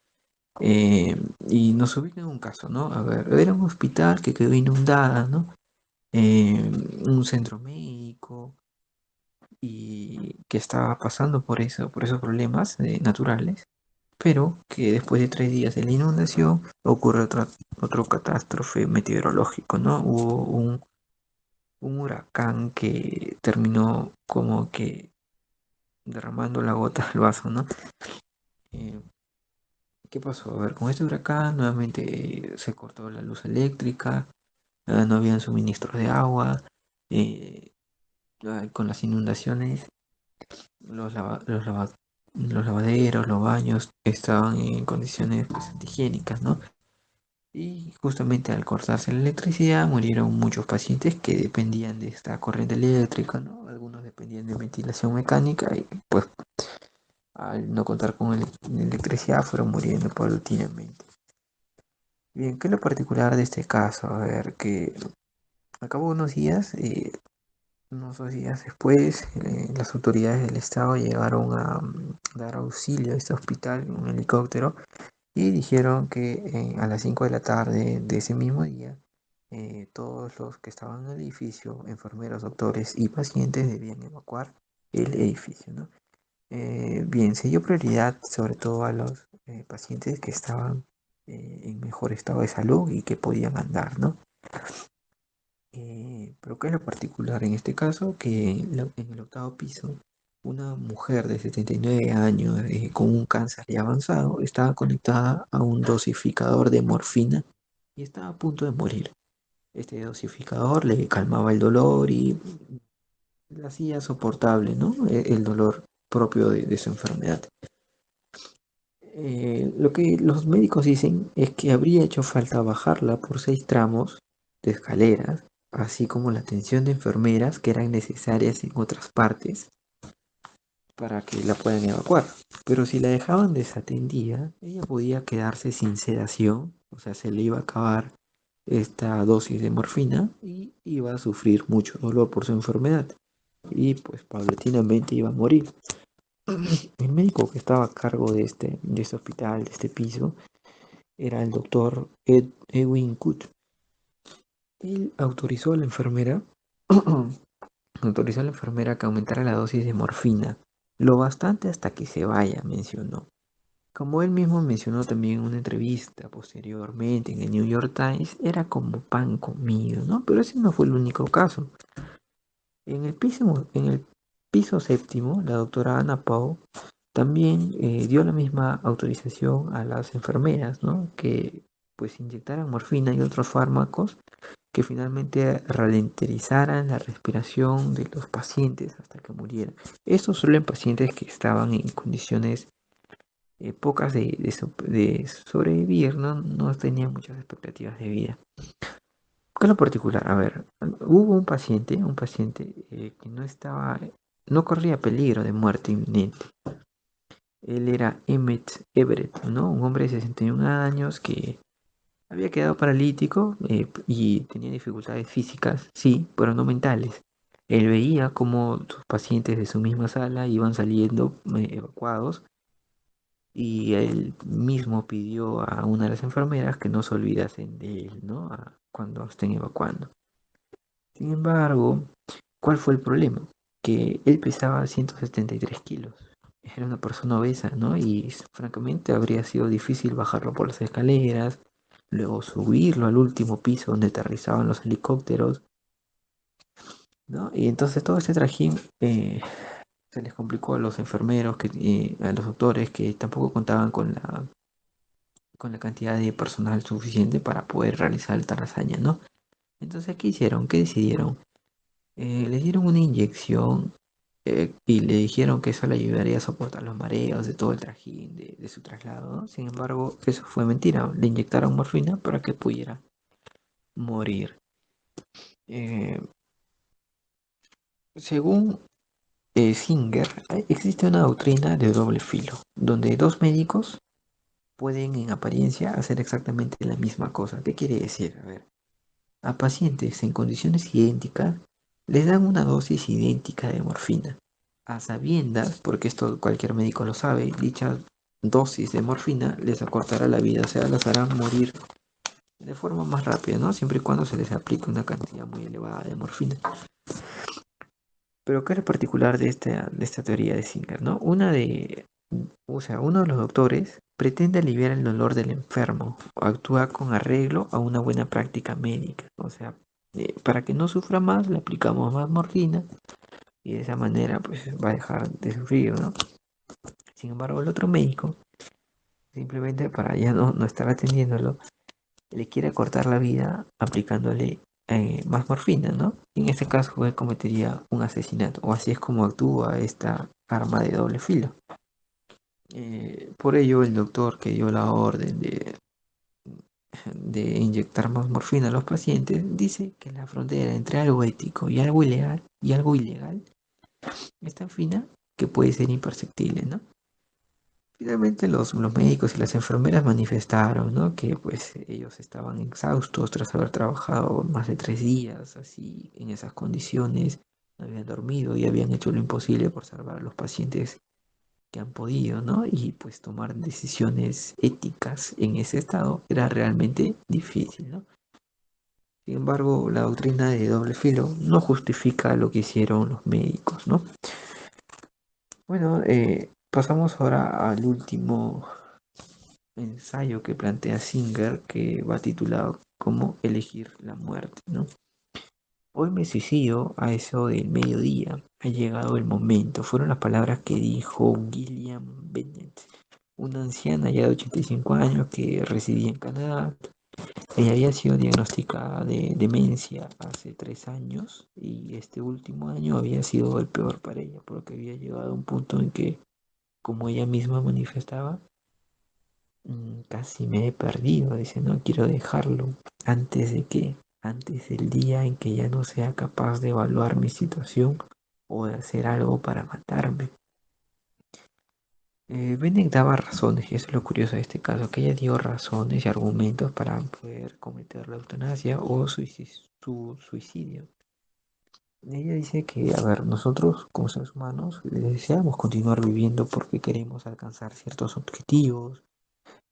y nos ubica en un caso, ¿no? A ver, era un hospital que quedó inundada, ¿no? Un centro médico y que estaba pasando por esos problemas naturales, pero que después de 3 días de la inundación ocurre otro catástrofe meteorológico, ¿no? Hubo un huracán que terminó como que derramando la gota al vaso, ¿no? Eh, ¿Qué pasó? A ver, con este huracán nuevamente se cortó la luz eléctrica, no habían suministros de agua, eh, con las inundaciones, los lavaderos, los baños estaban en condiciones pues, antihigiénicas, ¿no? Y justamente al cortarse la electricidad murieron muchos pacientes que dependían de esta corriente eléctrica, ¿no? Algunos dependían de ventilación mecánica y pues al no contar con electricidad fueron muriendo paulatinamente. Bien, ¿qué es lo particular de este caso? A ver, que al cabo de unos 2 días después, las autoridades del estado llegaron a dar auxilio a este hospital en un helicóptero y dijeron que a las 5 de la tarde de ese mismo día, todos los que estaban en el edificio, enfermeros, doctores y pacientes, debían evacuar el edificio, ¿no? Bien, se dio prioridad sobre todo a los pacientes que estaban en mejor estado de salud y que podían andar, ¿no? Pero ¿qué es lo particular en este caso? Que en el octavo piso, una mujer de 79 años con un cáncer ya avanzado estaba conectada a un dosificador de morfina y estaba a punto de morir. Este dosificador le calmaba el dolor y le hacía soportable, ¿no? El dolor propio de su enfermedad. Lo que los médicos dicen es que habría hecho falta bajarla por 6 tramos de escaleras, así como la atención de enfermeras que eran necesarias en otras partes para que la puedan evacuar. Pero si la dejaban desatendida, ella podía quedarse sin sedación, o sea, se le iba a acabar esta dosis de morfina y iba a sufrir mucho dolor por su enfermedad y pues paulatinamente iba a morir. El médico que estaba a cargo de este hospital, de este piso, era el doctor Edwin Kut. Él autorizó a la enfermera que aumentara la dosis de morfina, lo bastante hasta que se vaya, mencionó. Como él mismo mencionó también en una entrevista posteriormente en el New York Times, era como pan comido, ¿no? Pero ese no fue el único caso. En el piso séptimo, la doctora Anna Pau también dio la misma autorización a las enfermeras, ¿no? Que pues inyectaran morfina y otros fármacos que finalmente ralentizaran la respiración de los pacientes hasta que murieran. Estos solo en pacientes que estaban en condiciones pocas de sobrevivir, ¿no? No tenían muchas expectativas de vida. ¿Qué es lo particular? A ver, hubo un paciente que no corría peligro de muerte inminente. Él era Emmett Everett, ¿no? Un hombre de 61 años que había quedado paralítico y tenía dificultades físicas, sí, pero no mentales. Él veía cómo sus pacientes de su misma sala iban saliendo evacuados y él mismo pidió a una de las enfermeras que no se olvidasen de él, ¿no? Cuando estén evacuando. Sin embargo, ¿cuál fue el problema? Que él pesaba 173 kilos. Era una persona obesa, ¿no? Y francamente habría sido difícil bajarlo por las escaleras, luego subirlo al último piso donde aterrizaban los helicópteros, ¿no? Y entonces todo este trajín se les complicó a los enfermeros, a los doctores que tampoco contaban con la cantidad de personal suficiente para poder realizar esta hazaña, ¿no? Entonces, ¿qué hicieron? ¿Qué decidieron? Le dieron una inyección y le dijeron que eso le ayudaría a soportar los mareos de todo el trajín, de su traslado, ¿no? Sin embargo, eso fue mentira. Le inyectaron morfina para que pudiera morir. Eh, según Singer, existe una doctrina de doble filo, donde dos médicos pueden en apariencia hacer exactamente la misma cosa. ¿Qué quiere decir? A ver, a pacientes en condiciones idénticas les dan una dosis idéntica de morfina. A sabiendas, porque esto cualquier médico lo sabe, dicha dosis de morfina les acortará la vida, o sea, las hará morir de forma más rápida, ¿no? Siempre y cuando se les aplique una cantidad muy elevada de morfina. Pero ¿qué es lo particular de esta teoría de Singer, ¿no? Uno de los doctores pretende aliviar el dolor del enfermo o actúa con arreglo a una buena práctica médica. O sea, para que no sufra más, le aplicamos más morfina y de esa manera pues va a dejar de sufrir, ¿no? Sin embargo, el otro médico, simplemente para ya no estar atendiéndolo, le quiere cortar la vida aplicándole más morfina, ¿no? Y en este caso él cometería un asesinato, o así es como actúa esta arma de doble filo. Por ello, el doctor que dio la orden de inyectar más morfina a los pacientes dice que la frontera entre algo ético y algo ilegal es tan fina que puede ser imperceptible, ¿no? Finalmente los médicos y las enfermeras manifestaron, ¿no? Que pues ellos estaban exhaustos tras haber trabajado más de 3 días así en esas condiciones, no habían dormido y habían hecho lo imposible por salvar a los pacientes que han podido, ¿no? Y pues tomar decisiones éticas en ese estado era realmente difícil, ¿no? Sin embargo, la doctrina de doble filo no justifica lo que hicieron los médicos, ¿no? Bueno, pasamos ahora al último ensayo que plantea Singer, que va titulado Cómo elegir la muerte, ¿no? Hoy me suicido a eso del mediodía. Ha llegado el momento. Fueron las palabras que dijo Gillian Bennett, una anciana ya de 85 años que residía en Canadá. Ella había sido diagnosticada de demencia hace 3 años y este último año había sido el peor para ella porque había llegado a un punto en que, como ella misma manifestaba, casi me he perdido, dice, no quiero dejarlo antes del día en que ya no sea capaz de evaluar mi situación o de hacer algo para matarme. Bennett daba razones, y eso es lo curioso de este caso, que ella dio razones y argumentos para poder cometer la eutanasia o su suicidio. Ella dice que, a ver, nosotros como seres humanos deseamos continuar viviendo porque queremos alcanzar ciertos objetivos,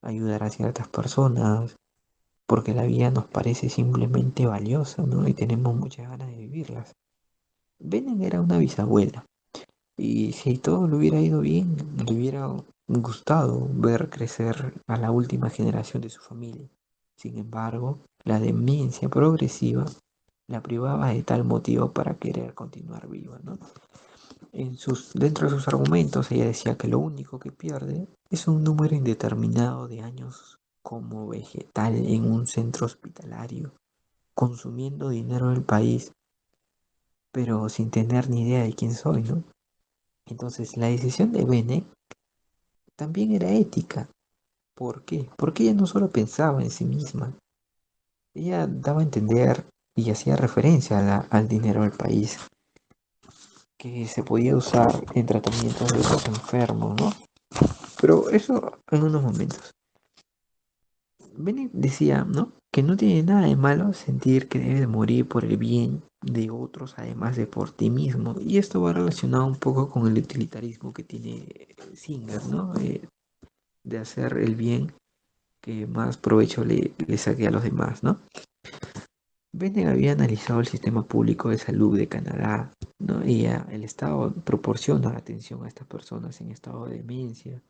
ayudar a ciertas personas, porque la vida nos parece simplemente valiosa, ¿no? Y tenemos muchas ganas de vivirlas. Benen era una bisabuela, y si todo le hubiera ido bien, le hubiera gustado ver crecer a la última generación de su familia. Sin embargo, la demencia progresiva la privaba de tal motivo para querer continuar viva, ¿no? Dentro de sus argumentos, ella decía que lo único que pierde es un número indeterminado de años como vegetal en un centro hospitalario, consumiendo dinero del país, pero sin tener ni idea de quién soy, ¿no? Entonces, la decisión de Bene también era ética. ¿Por qué? Porque ella no solo pensaba en sí misma, ella daba a entender y hacía referencia al dinero del país, que se podía usar en tratamientos de los enfermos, ¿no? Pero eso en unos momentos. Bennett decía, ¿no? Que no tiene nada de malo sentir que debes morir por el bien de otros, además de por ti mismo. Y esto va relacionado un poco con el utilitarismo que tiene Singer, ¿no? De hacer el bien que más provecho le saque a los demás, ¿no? Bennett había analizado el sistema público de salud de Canadá, ¿no? Y el Estado proporciona atención a estas personas en estado de demencia.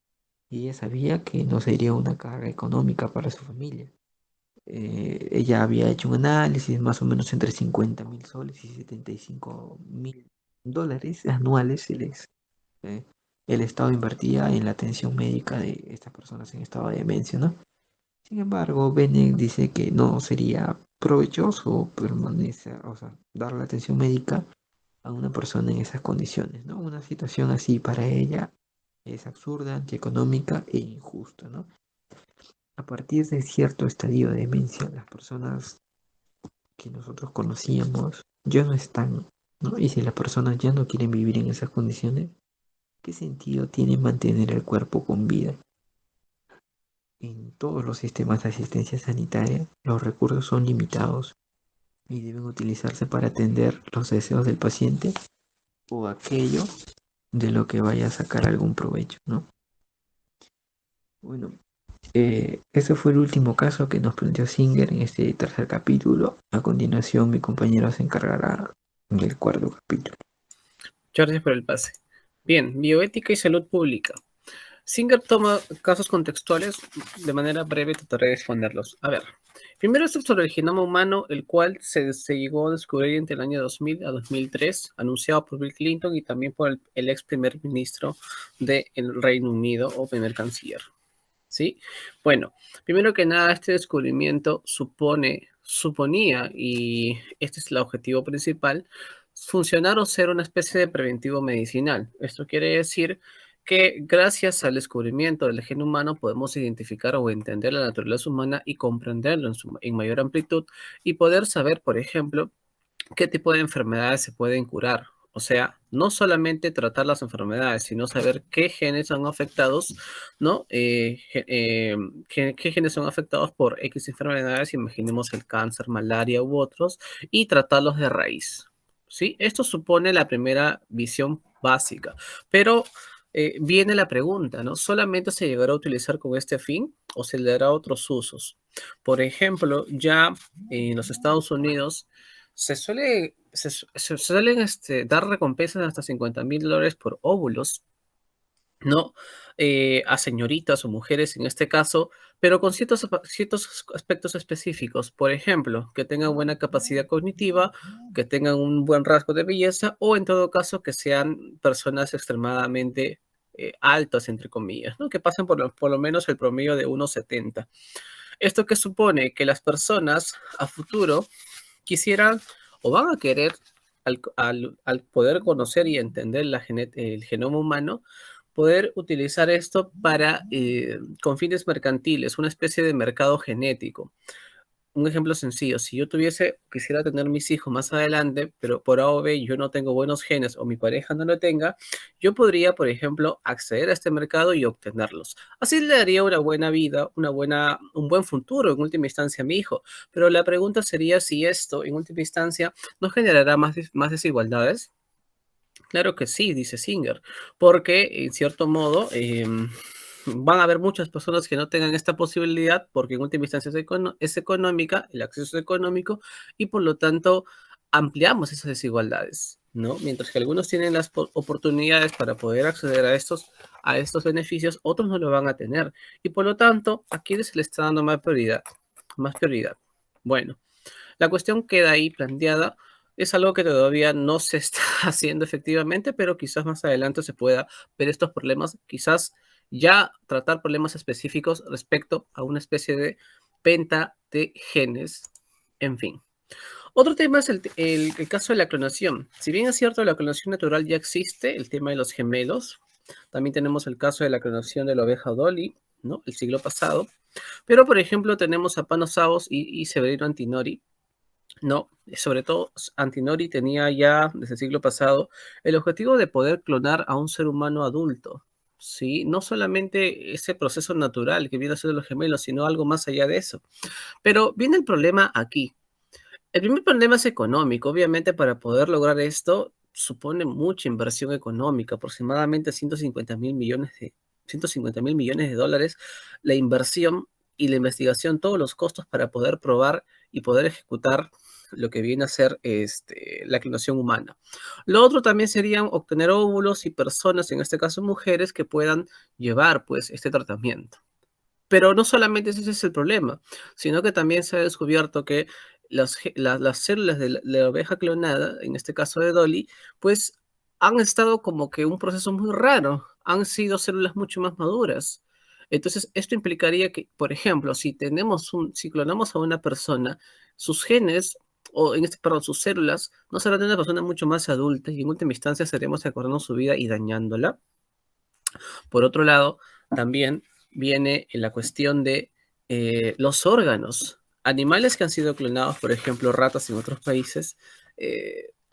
Y ella sabía que no sería una carga económica para su familia. Ella había hecho un análisis más o menos entre 50.000 soles y 75.000 dólares anuales eh, el Estado invertía en la atención médica de estas personas en estado de demencia, ¿no? Sin embargo, Bennett dice que no sería provechoso permanecer, o sea, dar la atención médica a una persona en esas condiciones, ¿no? Una situación así para ella es absurda, antieconómica e injusta, ¿no? A partir de cierto estadio de demencia, las personas que nosotros conocíamos ya no están, ¿no? Y si las personas ya no quieren vivir en esas condiciones, ¿qué sentido tiene mantener el cuerpo con vida? En todos los sistemas de asistencia sanitaria, los recursos son limitados y deben utilizarse para atender los deseos del paciente o aquello de lo que vaya a sacar algún provecho, ¿no? Bueno, ese fue el último caso que nos planteó Singer en este tercer capítulo. A continuación, mi compañero se encargará del cuarto capítulo. Gracias por el pase. Bien, bioética y salud pública. Singer toma casos contextuales de manera breve, trataré de exponerlos. A ver, primero es sobre el genoma humano, el cual se llegó a descubrir entre el año 2000 a 2003, anunciado por Bill Clinton y también por el ex primer ministro del Reino Unido o primer canciller. ¿Sí? Bueno, primero que nada, este descubrimiento suponía, y este es el objetivo principal, funcionar o ser una especie de preventivo medicinal. Esto quiere decir que gracias al descubrimiento del gen humano podemos identificar o entender la naturaleza humana y comprenderlo en mayor amplitud y poder saber, por ejemplo, qué tipo de enfermedades se pueden curar. O sea, no solamente tratar las enfermedades, sino saber qué genes son afectados, ¿no? Qué genes son afectados por X enfermedades, imaginemos el cáncer, malaria u otros, y tratarlos de raíz, ¿sí? Esto supone la primera visión básica, pero viene la pregunta, ¿no? ¿Solamente se llegará a utilizar con este fin o se le dará otros usos? Por ejemplo, ya en los Estados Unidos se suelen dar recompensas de hasta $50,000 por óvulos, ¿no? A señoritas o mujeres en este caso, pero con ciertos aspectos específicos. Por ejemplo, que tengan buena capacidad cognitiva, que tengan un buen rasgo de belleza o en todo caso que sean personas extremadamente altas, entre comillas, ¿no? Que pasen por lo menos el promedio de 1,70. ¿Esto qué supone? Que las personas a futuro quisieran o van a querer, al poder conocer y entender el genoma humano, poder utilizar esto para, con fines mercantiles, una especie de mercado genético. Un ejemplo sencillo, si yo quisiera tener mis hijos más adelante, pero por A o B yo no tengo buenos genes o mi pareja no lo tenga, yo podría, por ejemplo, acceder a este mercado y obtenerlos. Así le daría una buena vida, un buen futuro en última instancia a mi hijo. Pero la pregunta sería si esto, en última instancia, no generará más desigualdades. Claro que sí, dice Singer, porque en cierto modo van a haber muchas personas que no tengan esta posibilidad porque en última instancia es económica, el acceso es económico y por lo tanto ampliamos esas desigualdades, ¿no? Mientras que algunos tienen las oportunidades para poder acceder a estos beneficios, otros no lo van a tener y por lo tanto aquí se le está dando más prioridad, más prioridad. Bueno. La cuestión queda ahí planteada. Es algo que todavía no se está haciendo efectivamente, pero quizás más adelante se pueda ver estos problemas, quizás ya tratar problemas específicos respecto a una especie de venta de genes, en fin. Otro tema es el caso de la clonación. Si bien es cierto, la clonación natural ya existe, el tema de los gemelos, también tenemos el caso de la clonación de la oveja Dolly, ¿no? El siglo pasado. Pero, por ejemplo, tenemos a Panos Savos y Severino Antinori, no, sobre todo Antinori tenía ya desde el siglo pasado el objetivo de poder clonar a un ser humano adulto, ¿sí? No solamente ese proceso natural que viene a ser de los gemelos, sino algo más allá de eso. Pero viene el problema aquí. El primer problema es económico. Obviamente, para poder lograr esto, supone mucha inversión económica, aproximadamente 150 mil millones de dólares, la inversión y la investigación, todos los costos para poder probar y poder ejecutar lo que viene a ser la clonación humana. Lo otro también serían obtener óvulos y personas, en este caso mujeres, que puedan llevar pues este tratamiento. Pero no solamente ese es el problema, sino que también se ha descubierto que las células de la oveja clonada, en este caso de Dolly, pues han estado como que un proceso muy raro, han sido células mucho más maduras. Entonces, esto implicaría que, por ejemplo, si clonamos a una persona, sus genes, perdón, sus células, no serán de una persona mucho más adulta y en última instancia estaremos acordando su vida y dañándola. Por otro lado, también viene la cuestión de los órganos. Animales que han sido clonados, por ejemplo, ratas en otros países,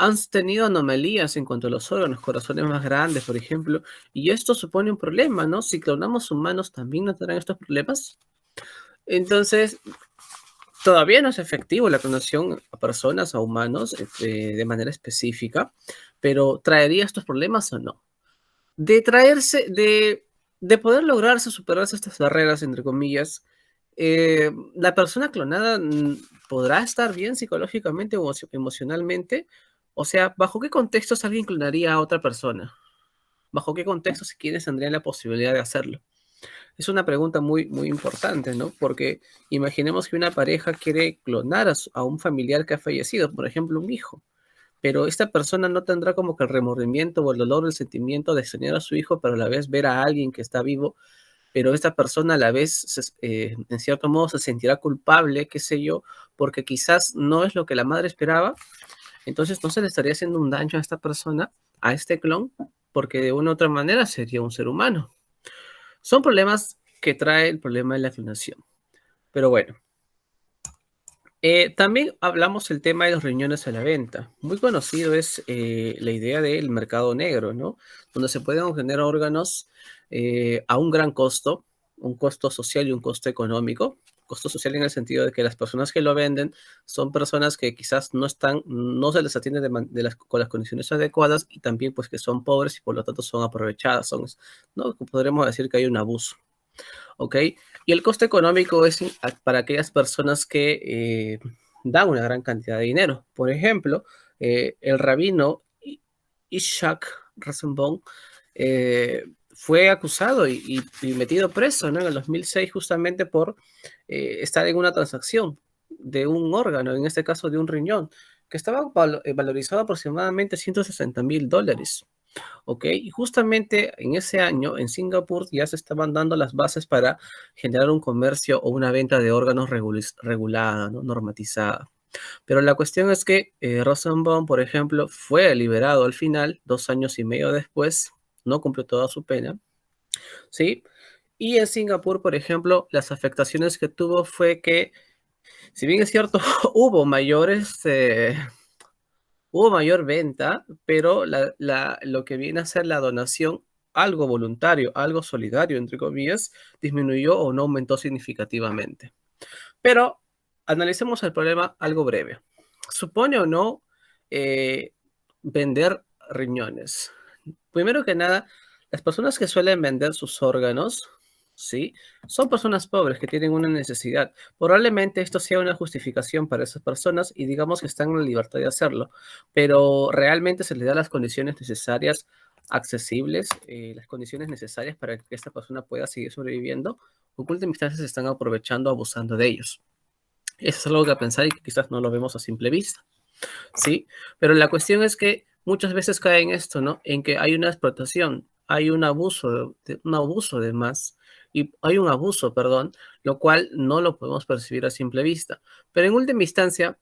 han tenido anomalías en cuanto a los órganos, corazones más grandes, por ejemplo, y esto supone un problema, ¿no? Si clonamos humanos, ¿también no tendrán estos problemas? Entonces, todavía no es efectivo la clonación a personas, a humanos, de manera específica, pero ¿traería estos problemas o no? De traerse, de poder lograrse, superarse estas barreras, entre comillas, la persona clonada podrá estar bien psicológicamente o emocionalmente. O sea, ¿bajo qué contextos alguien clonaría a otra persona? ¿Bajo qué contextos y quiénes tendrían la posibilidad de hacerlo? Es una pregunta muy, muy importante, ¿no? Porque imaginemos que una pareja quiere clonar a un familiar que ha fallecido, por ejemplo, un hijo, pero esta persona no tendrá como que el remordimiento o el dolor, el sentimiento de extrañar a su hijo, pero a la vez ver a alguien que está vivo, pero esta persona a la vez, en cierto modo, se sentirá culpable, qué sé yo, porque quizás no es lo que la madre esperaba, entonces no se le estaría haciendo un daño a esta persona, a este clon, porque de una u otra manera sería un ser humano. Son problemas que trae el problema de la clonación. Pero bueno, también hablamos el tema de los riñones a la venta. Muy conocido es la idea del mercado negro, ¿no? Donde se pueden obtener órganos a un gran costo, un costo social y un costo económico. Costo social en el sentido de que las personas que lo venden son personas que quizás no se les atiende con las condiciones adecuadas y también pues que son pobres y por lo tanto son aprovechadas, ¿no? Podremos decir que hay un abuso. ¿Ok? Y el coste económico es para aquellas personas que dan una gran cantidad de dinero. Por ejemplo, el rabino Ishak Rosenbaum fue acusado y metido preso, ¿no? En el 2006 justamente por estar en una transacción de un órgano, en este caso de un riñón, que estaba valorizado aproximadamente $160,000. ¿Ok? Y justamente en ese año en Singapur ya se estaban dando las bases para generar un comercio o una venta de órganos regulada, ¿no? Normatizada. Pero la cuestión es que Rosenbaum, por ejemplo, fue liberado al final, 2 años y medio después, no cumplió toda su pena, ¿sí? Y en Singapur, por ejemplo, las afectaciones que tuvo fue que, si bien es cierto, hubo hubo mayor venta, pero lo que viene a ser la donación, algo voluntario, algo solidario, entre comillas, disminuyó o no aumentó significativamente. Pero analicemos el problema algo breve. ¿Supone o no eh, vender riñones? Primero que nada, las personas que suelen vender sus órganos, ¿sí? Son personas pobres que tienen una necesidad. Probablemente esto sea una justificación para esas personas y digamos que están en la libertad de hacerlo, pero realmente se les da las condiciones necesarias, accesibles, las condiciones necesarias para que esta persona pueda seguir sobreviviendo, o en última instancia se están aprovechando, abusando de ellos. Eso es algo que pensar y que quizás no lo vemos a simple vista. ¿Sí? Pero la cuestión es que muchas veces cae en esto, ¿no? En que hay una explotación, hay un abuso de más, y hay un abuso, perdón, lo cual no lo podemos percibir a simple vista. Pero en última instancia,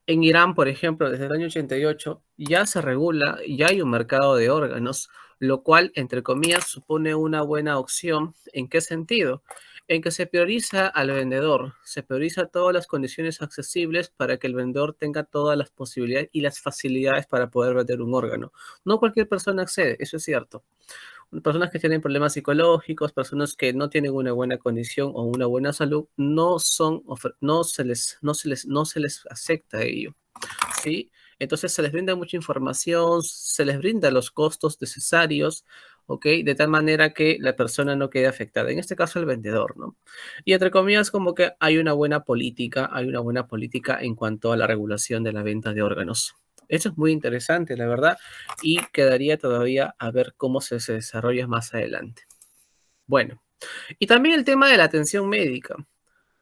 en Irán, por ejemplo, desde el año 88, ya se regula, ya hay un mercado de órganos, lo cual, entre comillas, supone una buena opción. ¿En qué sentido? En que se prioriza al vendedor, se prioriza todas las condiciones accesibles para que el vendedor tenga todas las posibilidades y las facilidades para poder vender un órgano. No cualquier persona accede, eso es cierto. Personas que tienen problemas psicológicos, personas que no tienen una buena condición o una buena salud, no se les acepta ello, ¿sí? Entonces se les brinda mucha información, se les brinda los costos necesarios, ¿ok? De tal manera que la persona no quede afectada, en este caso el vendedor, ¿no? Y entre comillas, como que hay una buena política en cuanto a la regulación de la venta de órganos. Eso es muy interesante, la verdad, y quedaría todavía a ver cómo se desarrolla más adelante. Bueno, y también el tema de la atención médica.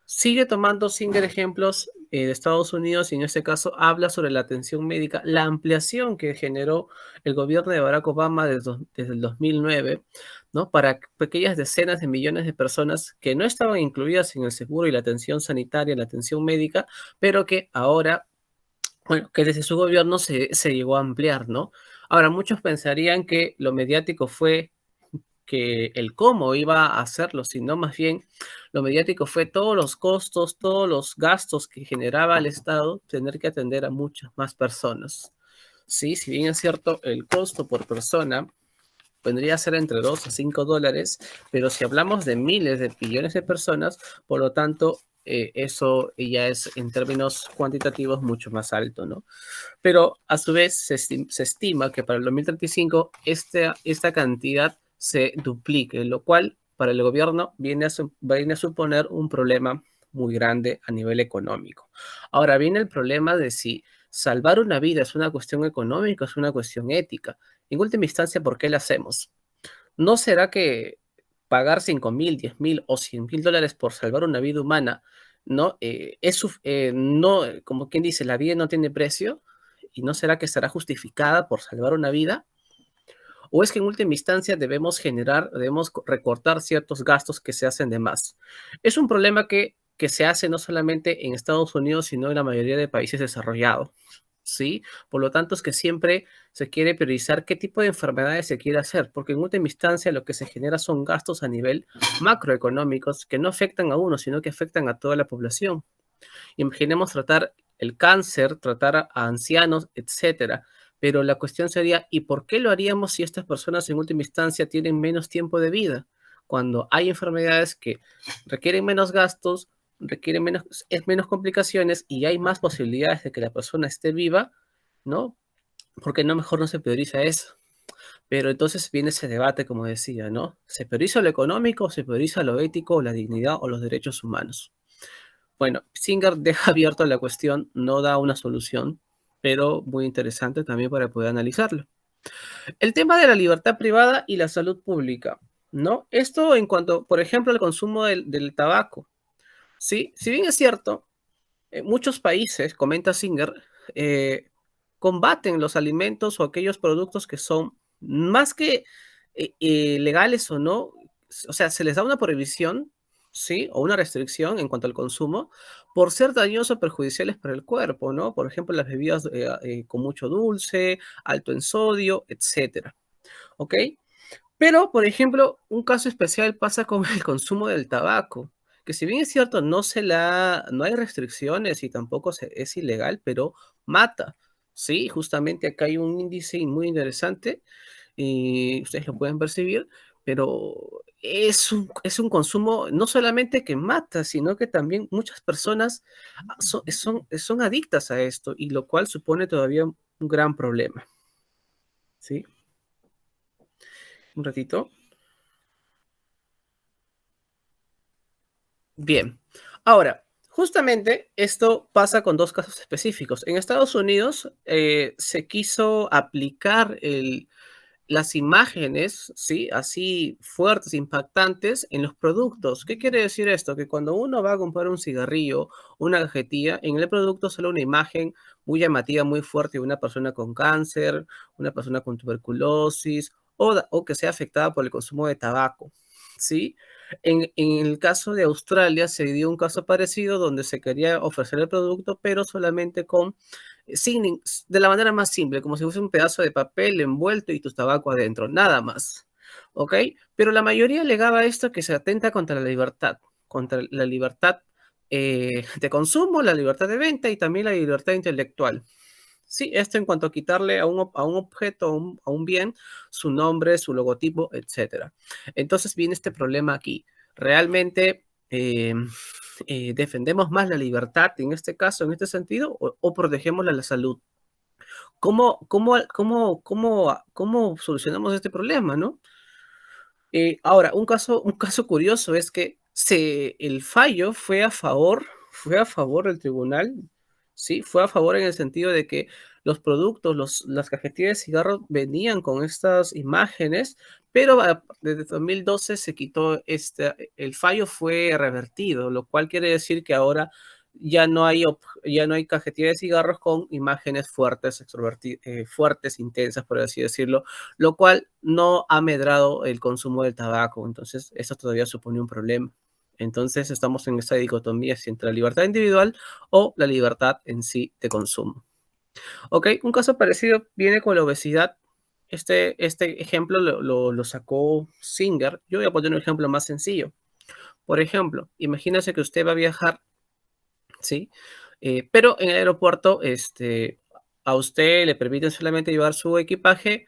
Sigue tomando Singer ejemplos de Estados Unidos y en este caso habla sobre la atención médica, la ampliación que generó el gobierno de Barack Obama desde el 2009, ¿no? Para pequeñas decenas de millones de personas que no estaban incluidas en el seguro y la atención sanitaria, la atención médica, pero que ahora, bueno, que desde su gobierno se llegó a ampliar, ¿no? Ahora, muchos pensarían que lo mediático fue que el cómo iba a hacerlo, sino más bien lo mediático fue todos los costos, todos los gastos que generaba el Estado tener que atender a muchas más personas. Sí, si bien es cierto, el costo por persona vendría a ser entre 2 a 5 dólares, pero si hablamos de miles de billones de personas, por lo tanto, eso ya es en términos cuantitativos mucho más alto, ¿no? Pero a su vez se estima que para el 2035 esta cantidad se duplique, lo cual para el gobierno viene a suponer un problema muy grande a nivel económico. Ahora viene el problema de si salvar una vida es una cuestión económica, es una cuestión ética. En última instancia, ¿por qué la hacemos? ¿No será que pagar 5.000, 10.000 o 100.000 dólares por salvar una vida humana, ¿no? No, como quien dice, la vida no tiene precio, y no será que estará justificada por salvar una vida, o es que en última instancia debemos recortar ciertos gastos que se hacen de más. Es un problema que se hace no solamente en Estados Unidos, sino en la mayoría de países desarrollados. ¿Sí? Por lo tanto, es que siempre se quiere priorizar qué tipo de enfermedades se quiere hacer, porque en última instancia lo que se genera son gastos a nivel macroeconómicos que no afectan a uno, sino que afectan a toda la población. Imaginemos tratar el cáncer, tratar a ancianos, etcétera. Pero la cuestión sería, ¿y por qué lo haríamos si estas personas en última instancia tienen menos tiempo de vida? Cuando hay enfermedades que requieren menos gastos, menos complicaciones y hay más posibilidades de que la persona esté viva, ¿no? ¿Por qué no mejor no se prioriza eso? Pero entonces viene ese debate, como decía, ¿no? ¿Se prioriza lo económico, se prioriza lo ético, la dignidad o los derechos humanos? Bueno, Singer deja abierta la cuestión, no da una solución, pero muy interesante también para poder analizarlo. El tema de la libertad privada y la salud pública, ¿no? Esto en cuanto, por ejemplo, al consumo del tabaco, ¿sí? Si bien es cierto, muchos países, comenta Singer, combaten los alimentos o aquellos productos que son más que legales o no, o sea, se les da una prohibición, ¿sí? O una restricción en cuanto al consumo por ser dañosos o perjudiciales para el cuerpo, ¿no? Por ejemplo, las bebidas con mucho dulce, alto en sodio, etcétera, ¿ok? Pero, por ejemplo, un caso especial pasa con el consumo del tabaco, que si bien es cierto, no hay restricciones y tampoco es ilegal, pero mata. Sí, justamente acá hay un índice muy interesante y ustedes lo pueden percibir, pero es un consumo no solamente que mata, sino que también muchas personas son adictas a esto, y lo cual supone todavía un gran problema. ¿Sí? Un ratito. Bien, ahora, justamente esto pasa con dos casos específicos. En Estados Unidos se quiso aplicar las imágenes, ¿sí? Así fuertes, impactantes en los productos. ¿Qué quiere decir esto? Que cuando uno va a comprar un cigarrillo, una cajetilla, en el producto sale una imagen muy llamativa, muy fuerte de una persona con cáncer, una persona con tuberculosis o que sea afectada por el consumo de tabaco, ¿sí? En el caso de Australia se dio un caso parecido donde se quería ofrecer el producto, pero solamente de la manera más simple, como si fuese un pedazo de papel envuelto y tu tabaco adentro, nada más. ¿Ok? Pero la mayoría alegaba esto que se atenta contra la libertad de consumo, la libertad de venta y también la libertad intelectual. Sí, esto en cuanto a quitarle a un objeto, a un bien, su nombre, su logotipo, etcétera. Entonces viene este problema aquí. Realmente defendemos más la libertad en este caso, en este sentido, o protegemos la salud. ¿Cómo solucionamos este problema, no? Ahora, un caso curioso es que el fallo fue a favor del tribunal, ¿sí? Fue a favor en el sentido de que los productos, las cajetillas de cigarros venían con estas imágenes, pero desde 2012 se quitó el fallo fue revertido, lo cual quiere decir que ahora ya no hay cajetillas de cigarros con imágenes fuertes, fuertes, intensas, por así decirlo, lo cual no ha medrado el consumo del tabaco. Entonces, eso todavía supone un problema. Entonces, estamos en esa dicotomía entre la libertad individual o la libertad en sí de consumo. Ok, un caso parecido viene con la obesidad. Este ejemplo lo sacó Singer. Yo voy a poner un ejemplo más sencillo. Por ejemplo, imagínese que usted va a viajar, ¿sí? Pero en el aeropuerto, a usted le permiten solamente llevar su equipaje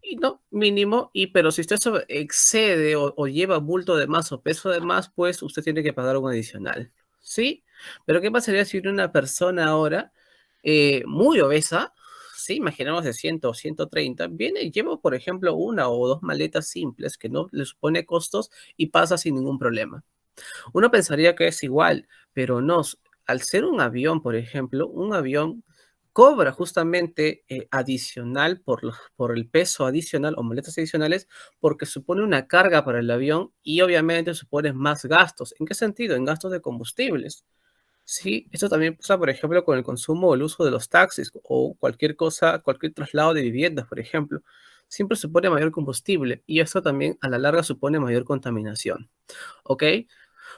y no, mínimo, pero si usted excede o lleva bulto de más o peso de más, pues usted tiene que pagar un adicional, ¿sí? Pero ¿qué pasaría si una persona ahora muy obesa, sí, imaginemos de 100 o 130, viene y lleva, por ejemplo, una o dos maletas simples que no le supone costos y pasa sin ningún problema? Uno pensaría que es igual, pero no. Al ser un avión, por ejemplo, un avión cobra justamente adicional por el peso adicional o maletas adicionales porque supone una carga para el avión y obviamente supone más gastos. ¿En qué sentido? En gastos de combustibles. Sí, esto también pasa, por ejemplo, con el consumo o el uso de los taxis o cualquier cosa, cualquier traslado de viviendas, por ejemplo. Siempre supone mayor combustible y eso también a la larga supone mayor contaminación. ¿Ok?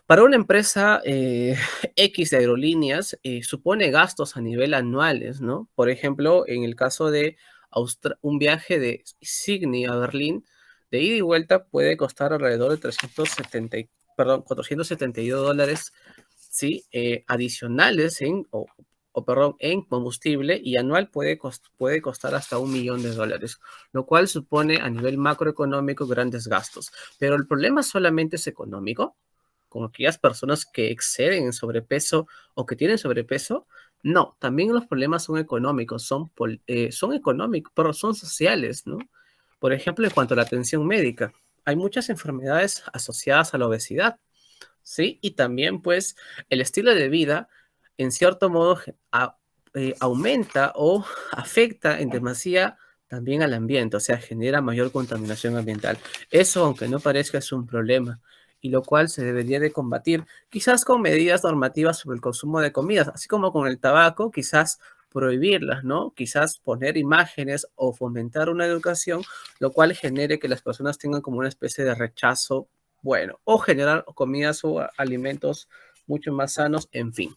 Para una empresa X de aerolíneas, supone gastos a nivel anuales, ¿no? Por ejemplo, en el caso de un viaje de Sydney a Berlín, de ida y vuelta puede costar alrededor de 472 dólares, ¿sí? Adicionales en combustible y anual puede costar hasta $1 millón, lo cual supone a nivel macroeconómico grandes gastos. Pero el problema solamente es económico con aquellas personas que exceden en sobrepeso o que tienen sobrepeso. No, también los problemas son económicos, son económicos, pero son sociales, ¿no? Por ejemplo, en cuanto a la atención médica, hay muchas enfermedades asociadas a la obesidad, ¿sí? Y también, pues, el estilo de vida, en cierto modo, aumenta o afecta en demasía también al ambiente, o sea, genera mayor contaminación ambiental. Eso, aunque no parezca, es un problema, y lo cual se debería de combatir, quizás con medidas normativas sobre el consumo de comidas, así como con el tabaco, quizás prohibirlas, ¿no? Quizás poner imágenes o fomentar una educación, lo cual genere que las personas tengan como una especie de rechazo bueno, o generar comidas o alimentos mucho más sanos, en fin.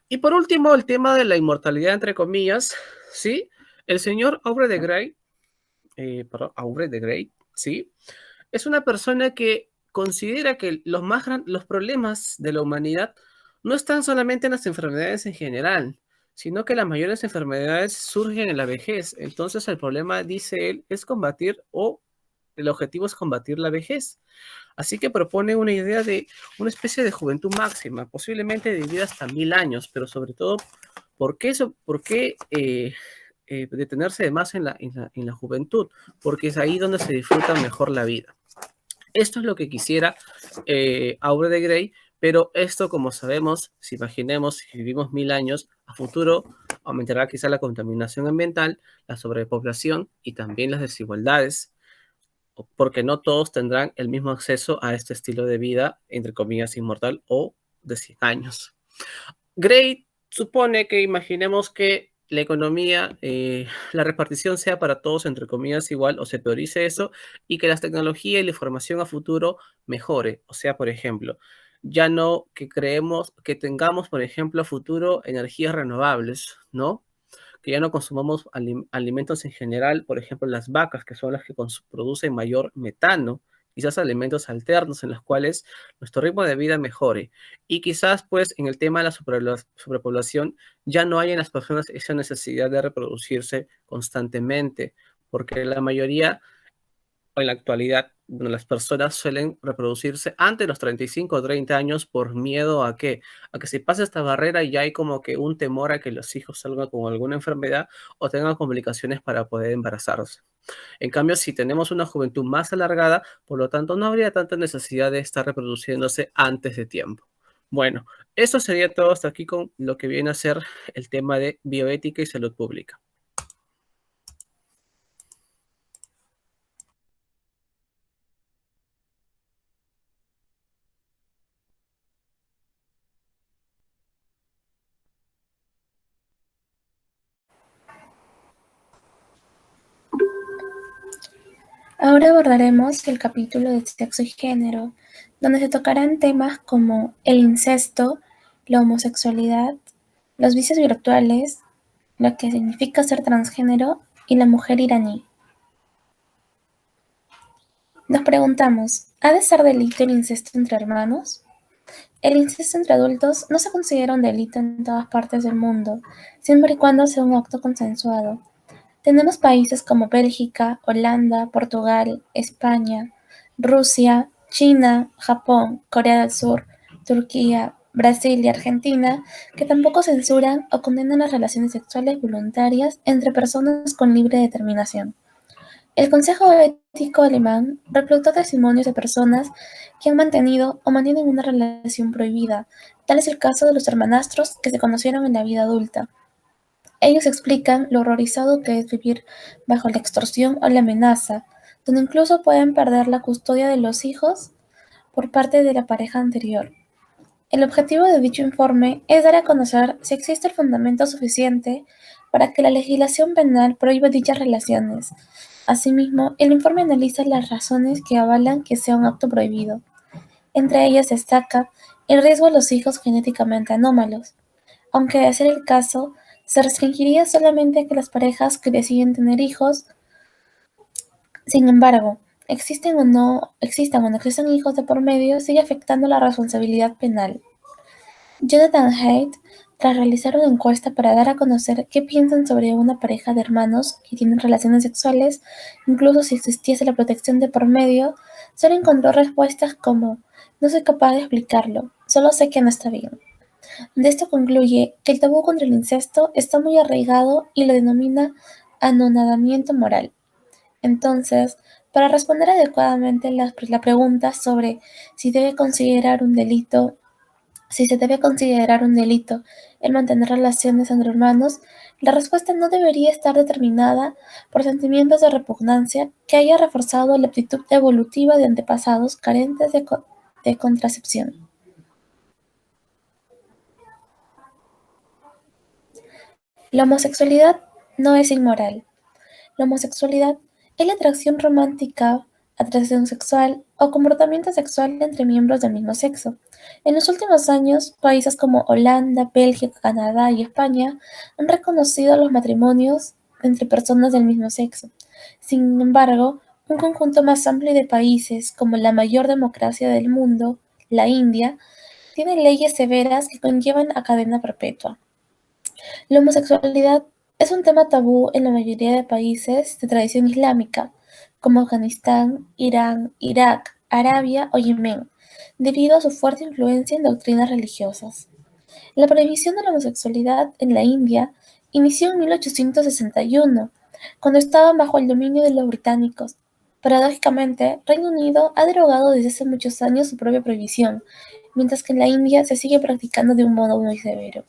Y por último, el tema de la inmortalidad, entre comillas, ¿sí? El señor Aubrey de Grey, Aubrey de Grey, ¿sí? Es una persona que considera que los problemas de la humanidad no están solamente en las enfermedades en general, sino que las mayores enfermedades surgen en la vejez. Entonces el problema, dice él, es combatir o el objetivo es combatir la vejez. Así que propone una idea de una especie de juventud máxima, posiblemente de vivir hasta 1000 años, pero sobre todo, ¿por qué detenerse de más en la juventud? Porque es ahí donde se disfruta mejor la vida. Esto es lo que quisiera Aure de Grey, pero esto, como sabemos, si imaginemos, si vivimos 1000 años, a futuro aumentará quizá la contaminación ambiental, la sobrepoblación y también las desigualdades, porque no todos tendrán el mismo acceso a este estilo de vida, entre comillas, inmortal o de 100 años. Gray supone que imaginemos que la economía, la repartición sea para todos, entre comillas, igual, o se priorice eso, y que la tecnología y la información a futuro mejore. O sea, por ejemplo, ya no que tengamos, por ejemplo, a futuro energías renovables, ¿no? Que ya no consumamos alimentos en general, por ejemplo, las vacas, que son las que producen mayor metano, quizás alimentos alternos en los cuales nuestro ritmo de vida mejore. Y quizás, pues, en el tema de la sobrepoblación, ya no haya en las personas esa necesidad de reproducirse constantemente, porque la mayoría, en la actualidad, donde las personas suelen reproducirse antes de los 35 o 30 años por miedo a que si pasa esta barrera ya hay como que un temor a que los hijos salgan con alguna enfermedad o tengan complicaciones para poder embarazarse. En cambio, si tenemos una juventud más alargada, por lo tanto, no habría tanta necesidad de estar reproduciéndose antes de tiempo. Bueno, eso sería todo hasta aquí con lo que viene a ser el tema de bioética y salud pública. Ahora abordaremos el capítulo de sexo y género, donde se tocarán temas como el incesto, la homosexualidad, los vicios virtuales, lo que significa ser transgénero y la mujer iraní. Nos preguntamos, ¿ha de ser delito el incesto entre hermanos? El incesto entre adultos no se considera un delito en todas partes del mundo, siempre y cuando sea un acto consensuado. Tenemos países como Bélgica, Holanda, Portugal, España, Rusia, China, Japón, Corea del Sur, Turquía, Brasil y Argentina que tampoco censuran o condenan las relaciones sexuales voluntarias entre personas con libre determinación. El Consejo Ético Alemán reclutó testimonios de personas que han mantenido o mantienen una relación prohibida. Tal es el caso de los hermanastros que se conocieron en la vida adulta. Ellos explican lo horrorizado que es vivir bajo la extorsión o la amenaza, donde incluso pueden perder la custodia de los hijos por parte de la pareja anterior. El objetivo de dicho informe es dar a conocer si existe el fundamento suficiente para que la legislación penal prohíba dichas relaciones. Asimismo, el informe analiza las razones que avalan que sea un acto prohibido. Entre ellas destaca el riesgo a los hijos genéticamente anómalos, aunque de ser el caso, se restringiría solamente a que las parejas que deciden tener hijos. Sin embargo, existan o no existen hijos de por medio, sigue afectando la responsabilidad penal. Jonathan Haidt, tras realizar una encuesta para dar a conocer qué piensan sobre una pareja de hermanos que tienen relaciones sexuales, incluso si existiese la protección de por medio, solo encontró respuestas como «No soy capaz de explicarlo, solo sé que no está bien». De esto concluye que el tabú contra el incesto está muy arraigado y lo denomina anonadamiento moral. Entonces, para responder adecuadamente la pregunta sobre si se debe considerar un delito el mantener relaciones entre hermanos, la respuesta no debería estar determinada por sentimientos de repugnancia que haya reforzado la aptitud evolutiva de antepasados carentes de contracepción. La homosexualidad no es inmoral. La homosexualidad es la atracción romántica, atracción sexual o comportamiento sexual entre miembros del mismo sexo. En los últimos años, países como Holanda, Bélgica, Canadá y España han reconocido los matrimonios entre personas del mismo sexo. Sin embargo, un conjunto más amplio de países, como la mayor democracia del mundo, la India, tiene leyes severas que conllevan a cadena perpetua. La homosexualidad es un tema tabú en la mayoría de países de tradición islámica, como Afganistán, Irán, Irak, Arabia o Yemen, debido a su fuerte influencia en doctrinas religiosas. La prohibición de la homosexualidad en la India inició en 1861, cuando estaban bajo el dominio de los británicos. Paradójicamente, Reino Unido ha derogado desde hace muchos años su propia prohibición, mientras que en la India se sigue practicando de un modo muy severo.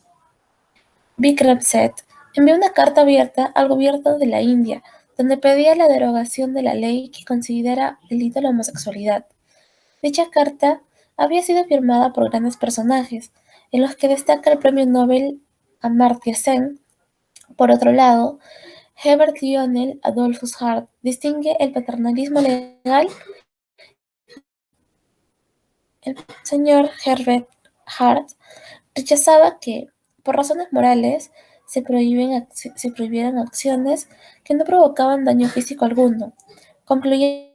Vikram Seth envió una carta abierta al gobierno de la India, donde pedía la derogación de la ley que considera delito la homosexualidad. Dicha carta había sido firmada por grandes personajes, en los que destaca el premio Nobel Amartya Sen. Por otro lado, Herbert Lionel Adolphus Hart distingue el paternalismo legal. El señor Herbert Hart rechazaba que, por razones morales, se prohibieran acciones que no provocaban daño físico alguno, concluyendo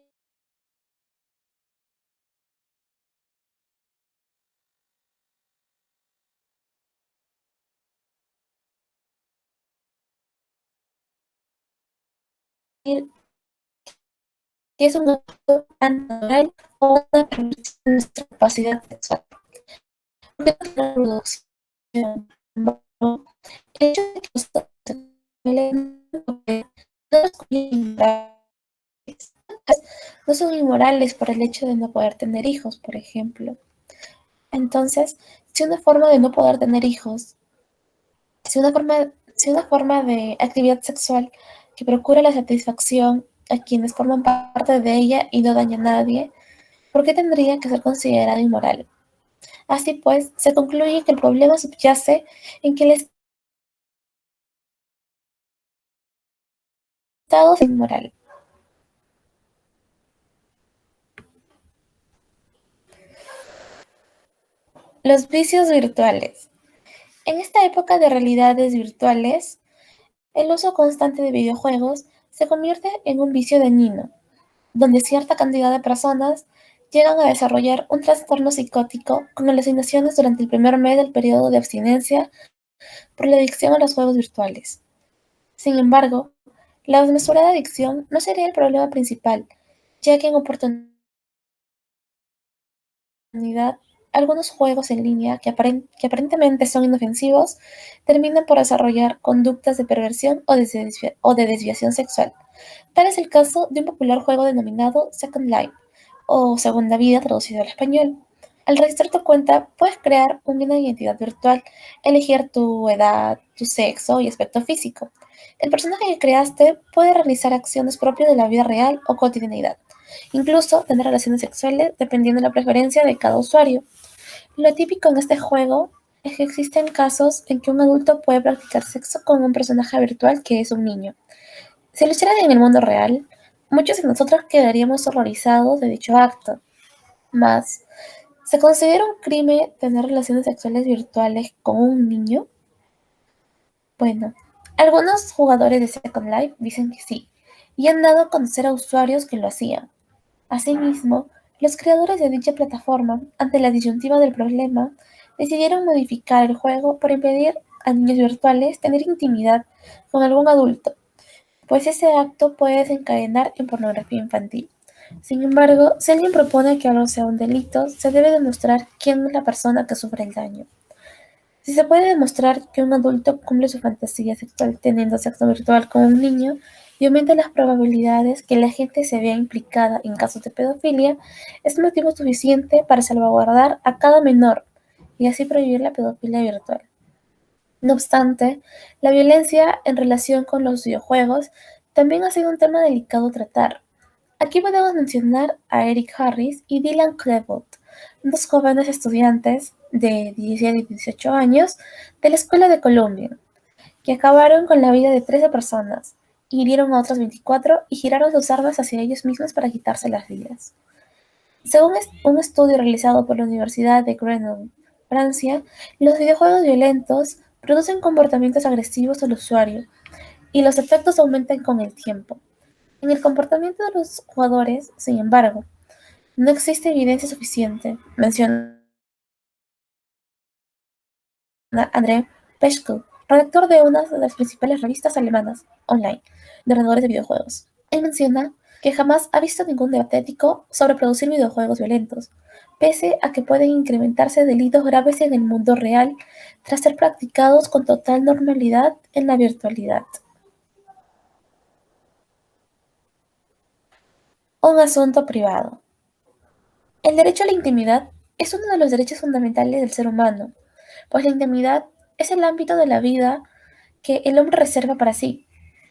que es un acto anormal o una perversión de nuestra capacidad sexual. Porque la reproducción, ¿no? El hecho de que los sexuales no son inmorales por el hecho de no poder tener hijos, por ejemplo. Entonces, si una forma de no poder tener hijos, si una forma de actividad sexual que procura la satisfacción a quienes forman parte de ella y no daña a nadie, ¿por qué tendría que ser considerada inmoral? Así pues, se concluye que el problema subyace en que el Estado es inmoral. Los vicios virtuales. En esta época de realidades virtuales, el uso constante de videojuegos se convierte en un vicio dañino, donde cierta cantidad de personas llegan a desarrollar un trastorno psicótico con alucinaciones durante el primer mes del periodo de abstinencia por la adicción a los juegos virtuales. Sin embargo, la desmesurada adicción no sería el problema principal, ya que en oportunidad algunos juegos en línea que aparentemente son inofensivos terminan por desarrollar conductas de perversión o de desviación sexual. Tal es el caso de un popular juego denominado Second Life, o Segunda Vida traducido al español. Al registrar tu cuenta, puedes crear una identidad virtual, elegir tu edad, tu sexo y aspecto físico. El personaje que creaste puede realizar acciones propias de la vida real o cotidianidad, incluso tener relaciones sexuales dependiendo de la preferencia de cada usuario. Lo típico en este juego es que existen casos en que un adulto puede practicar sexo con un personaje virtual que es un niño. Si lo hiciera en el mundo real, muchos de nosotros quedaríamos horrorizados de dicho acto. Más, ¿se considera un crimen tener relaciones sexuales virtuales con un niño? Bueno, algunos jugadores de Second Life dicen que sí, y han dado a conocer a usuarios que lo hacían. Asimismo, los creadores de dicha plataforma, ante la disyuntiva del problema, decidieron modificar el juego para impedir a niños virtuales tener intimidad con algún adulto, pues ese acto puede desencadenar en pornografía infantil. Sin embargo, si alguien propone que algo sea un delito, se debe demostrar quién es la persona que sufre el daño. Si se puede demostrar que un adulto cumple su fantasía sexual teniendo sexo virtual con un niño y aumenta las probabilidades que la gente se vea implicada en casos de pedofilia, es motivo suficiente para salvaguardar a cada menor y así prohibir la pedofilia virtual. No obstante, la violencia en relación con los videojuegos también ha sido un tema delicado tratar. Aquí podemos mencionar a Eric Harris y Dylan Klebold, dos jóvenes estudiantes de 17 y 18 años de la Escuela de Columbia, que acabaron con la vida de 13 personas, hirieron a otras 24 y giraron sus armas hacia ellos mismos para quitarse las vidas. Según un estudio realizado por la Universidad de Grenoble, Francia, los videojuegos violentos producen comportamientos agresivos al usuario y los efectos aumentan con el tiempo. En el comportamiento de los jugadores, sin embargo, no existe evidencia suficiente, menciona André Peschko, redactor de una de las principales revistas alemanas online de ordenadores de videojuegos. Él menciona que jamás ha visto ningún debate ético sobre producir videojuegos violentos, pese a que pueden incrementarse delitos graves en el mundo real tras ser practicados con total normalidad en la virtualidad. Un asunto privado. El derecho a la intimidad es uno de los derechos fundamentales del ser humano, pues la intimidad es el ámbito de la vida que el hombre reserva para sí.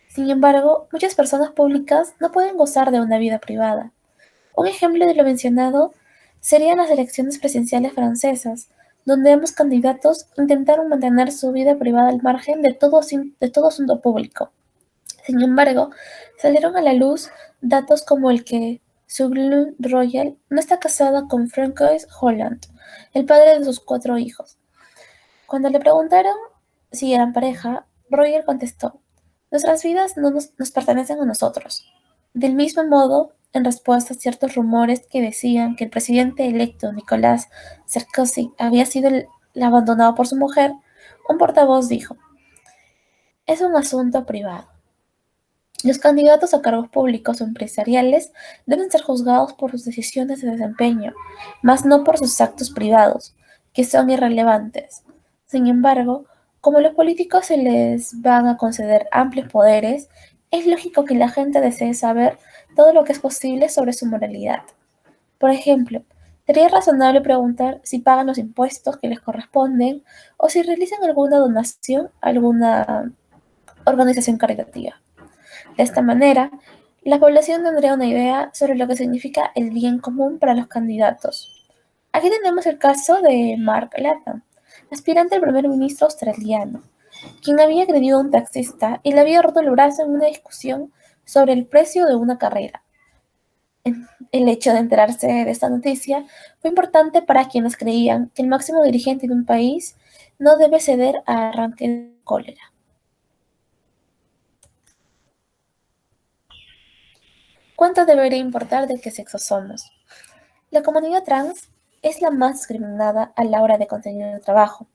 Sin embargo, muchas personas públicas no pueden gozar de una vida privada. Un ejemplo de lo mencionado serían las elecciones presidenciales francesas, donde ambos candidatos intentaron mantener su vida privada al margen de todo asunto público. Sin embargo, salieron a la luz datos como el que Ségolène Royal no está casada con Francois Hollande, el padre de sus 4 hijos. Cuando le preguntaron si eran pareja, Royal contestó: "Nuestras vidas no nos pertenecen a nosotros". Del mismo modo, en respuesta a ciertos rumores que decían que el presidente electo Nicolas Sarkozy había sido el abandonado por su mujer, un portavoz dijo: "Es un asunto privado". Los candidatos a cargos públicos o empresariales deben ser juzgados por sus decisiones de desempeño, mas no por sus actos privados, que son irrelevantes. Sin embargo, como a los políticos se les van a conceder amplios poderes, es lógico que la gente desee saber todo lo que es posible sobre su moralidad. Por ejemplo, sería razonable preguntar si pagan los impuestos que les corresponden o si realizan alguna donación a alguna organización caritativa. De esta manera, la población tendría una idea sobre lo que significa el bien común para los candidatos. Aquí tenemos el caso de Mark Latham, aspirante al primer ministro australiano, quien había agredido a un taxista y le había roto el brazo en una discusión sobre el precio de una carrera. El hecho de enterarse de esta noticia fue importante para quienes creían que el máximo dirigente de un país no debe ceder a arranques de cólera. ¿Cuánto debería importar de qué sexo somos? La comunidad trans es la más discriminada a la hora de conseguir el trabajo.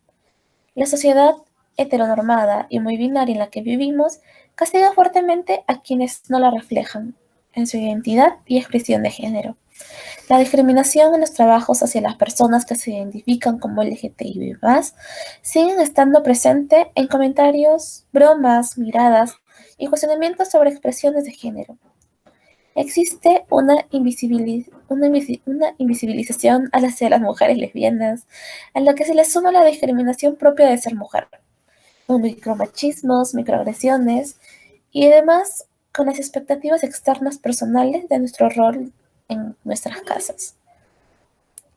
La sociedad heteronormada y muy binaria en la que vivimos castiga fuertemente a quienes no la reflejan en su identidad y expresión de género. La discriminación en los trabajos hacia las personas que se identifican como LGTBI+, siguen estando presente en comentarios, bromas, miradas y cuestionamientos sobre expresiones de género. Existe una invisibilización hacia las mujeres lesbianas, a lo que se le suma la discriminación propia de ser mujer, con micromachismos, microagresiones y además con las expectativas externas personales de nuestro rol en nuestras casas.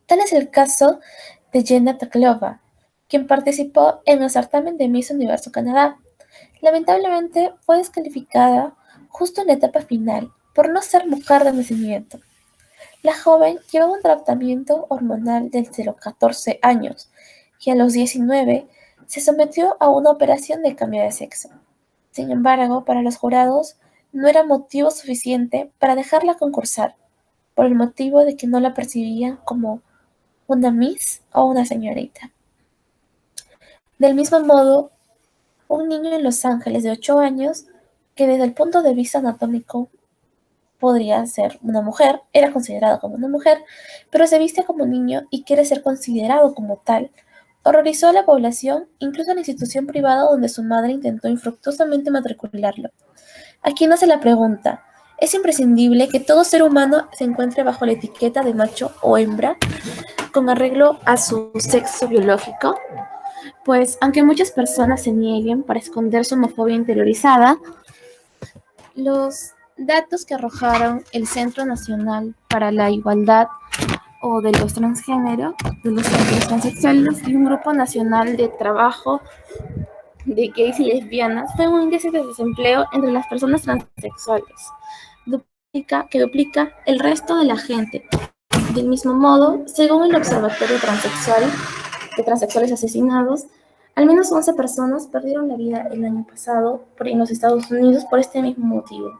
Tal es el caso de Jenna Taklova, quien participó en el certamen de Miss Universo Canadá. Lamentablemente fue descalificada justo en la etapa final por no ser mujer de nacimiento. La joven llevaba un tratamiento hormonal desde los 14 años y a los 19 se sometió a una operación de cambio de sexo. Sin embargo, para los jurados no era motivo suficiente para dejarla concursar, por el motivo de que no la percibían como una Miss o una señorita. Del mismo modo, un niño en Los Ángeles de 8 años, que desde el punto de vista anatómico podría ser una mujer, era considerado como una mujer, pero se viste como niño y quiere ser considerado como tal, horrorizó a la población, incluso a la institución privada donde su madre intentó infructuosamente matricularlo. Aquí nace la pregunta: ¿es imprescindible que todo ser humano se encuentre bajo la etiqueta de macho o hembra, con arreglo a su sexo biológico? Pues, aunque muchas personas se nieguen para esconder su homofobia interiorizada, los datos que arrojaron el Centro Nacional para la Igualdad o de los Transgénero, de los transexuales y un grupo nacional de trabajo de gays y lesbianas fue un índice de desempleo entre las personas transexuales que duplica el resto de la gente. Del mismo modo, según el Observatorio Transexual de Transexuales Asesinados, al menos 11 personas perdieron la vida el año pasado en los Estados Unidos por este mismo motivo.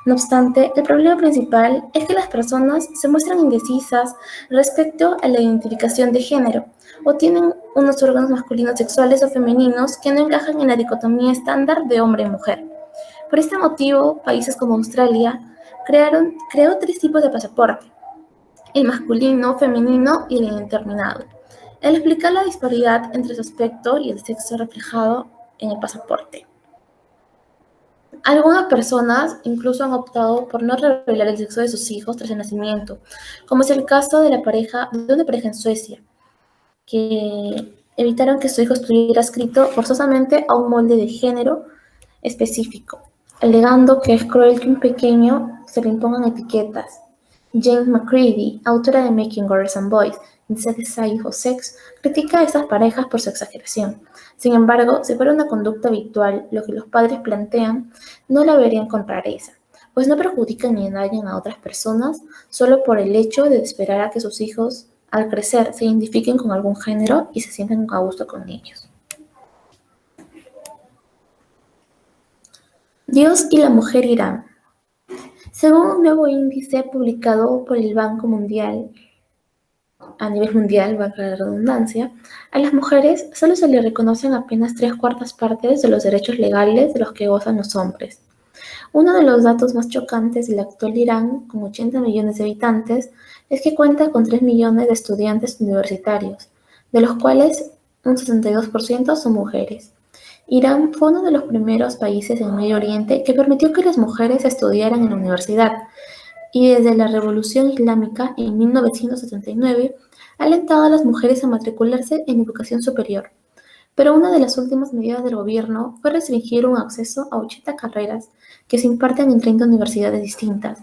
No obstante, el problema principal es que las personas se muestran indecisas respecto a la identificación de género o tienen unos órganos masculinos sexuales o femeninos que no encajan en la dicotomía estándar de hombre y mujer. Por este motivo, países como Australia creó 3 tipos de pasaporte: el masculino, femenino y el indeterminado. Al explicar la disparidad entre su aspecto y el sexo reflejado en el pasaporte. Algunas personas incluso han optado por no revelar el sexo de sus hijos tras el nacimiento, como es el caso de una pareja en Suecia, que evitaron que su hijo estuviera adscrito forzosamente a un molde de género específico, alegando que es cruel que un pequeño se le impongan etiquetas. James McCready, autora de Making Girls and Boys, Incest o Sex, critica a estas parejas por su exageración. Sin embargo, si fuera una conducta habitual lo que los padres plantean, no la verían con rareza, pues no perjudican ni engañan a otras personas solo por el hecho de esperar a que sus hijos, al crecer, se identifiquen con algún género y se sientan a gusto con ellos. Dios y la mujer Irán. Según un nuevo índice publicado por el Banco Mundial, a nivel mundial, valga la redundancia, a las mujeres solo se les reconocen apenas 3/4 partes de los derechos legales de los que gozan los hombres. Uno de los datos más chocantes del actual Irán, con 80 millones de habitantes, es que cuenta con 3 millones de estudiantes universitarios, de los cuales un 62% son mujeres. Irán fue uno de los primeros países en Medio Oriente que permitió que las mujeres estudiaran en la universidad, y desde la Revolución Islámica en 1979 ha alentado a las mujeres a matricularse en educación superior. Pero una de las últimas medidas del gobierno fue restringir un acceso a 80 carreras que se imparten en 30 universidades distintas.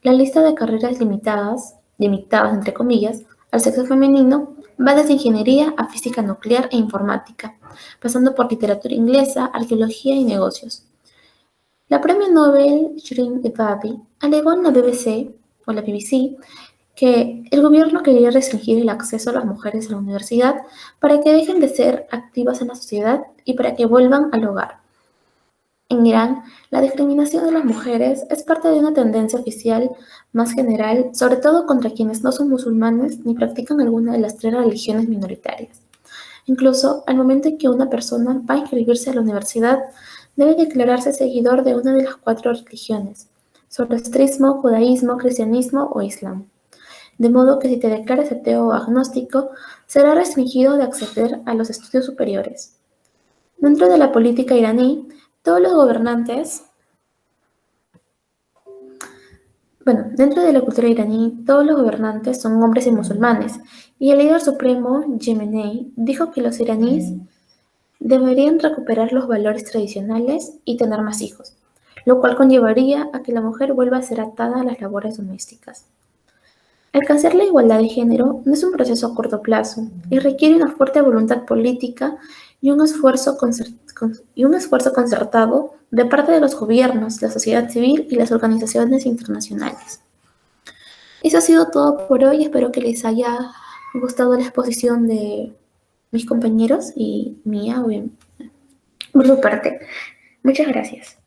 La lista de carreras limitadas entre comillas, al sexo femenino va desde ingeniería a física nuclear e informática, pasando por literatura inglesa, arqueología y negocios. La premio Nobel Shirin Ebadi alegó en la BBC que el gobierno quería restringir el acceso a las mujeres a la universidad para que dejen de ser activas en la sociedad y para que vuelvan al hogar. En Irán, la discriminación de las mujeres es parte de una tendencia oficial más general, sobre todo contra quienes no son musulmanes ni practican alguna de las 3 religiones minoritarias. Incluso, al momento en que una persona va a inscribirse a la universidad, debe declararse seguidor de una de las 4 religiones: zoroastrismo, judaísmo, cristianismo o islam. De modo que si te declaras ateo o agnóstico, será restringido de acceder a los estudios superiores. Dentro de la política iraní, dentro de la cultura iraní, todos los gobernantes son hombres y musulmanes, y el líder supremo, Khamenei, dijo que los iraníes deberían recuperar los valores tradicionales y tener más hijos, lo cual conllevaría a que la mujer vuelva a ser atada a las labores domésticas. Alcanzar la igualdad de género no es un proceso a corto plazo y requiere una fuerte voluntad política y un esfuerzo concertado de parte de los gobiernos, la sociedad civil y las organizaciones internacionales. Eso ha sido todo por hoy. Espero que les haya gustado la exposición de mis compañeros y mía, por su parte. Muchas gracias.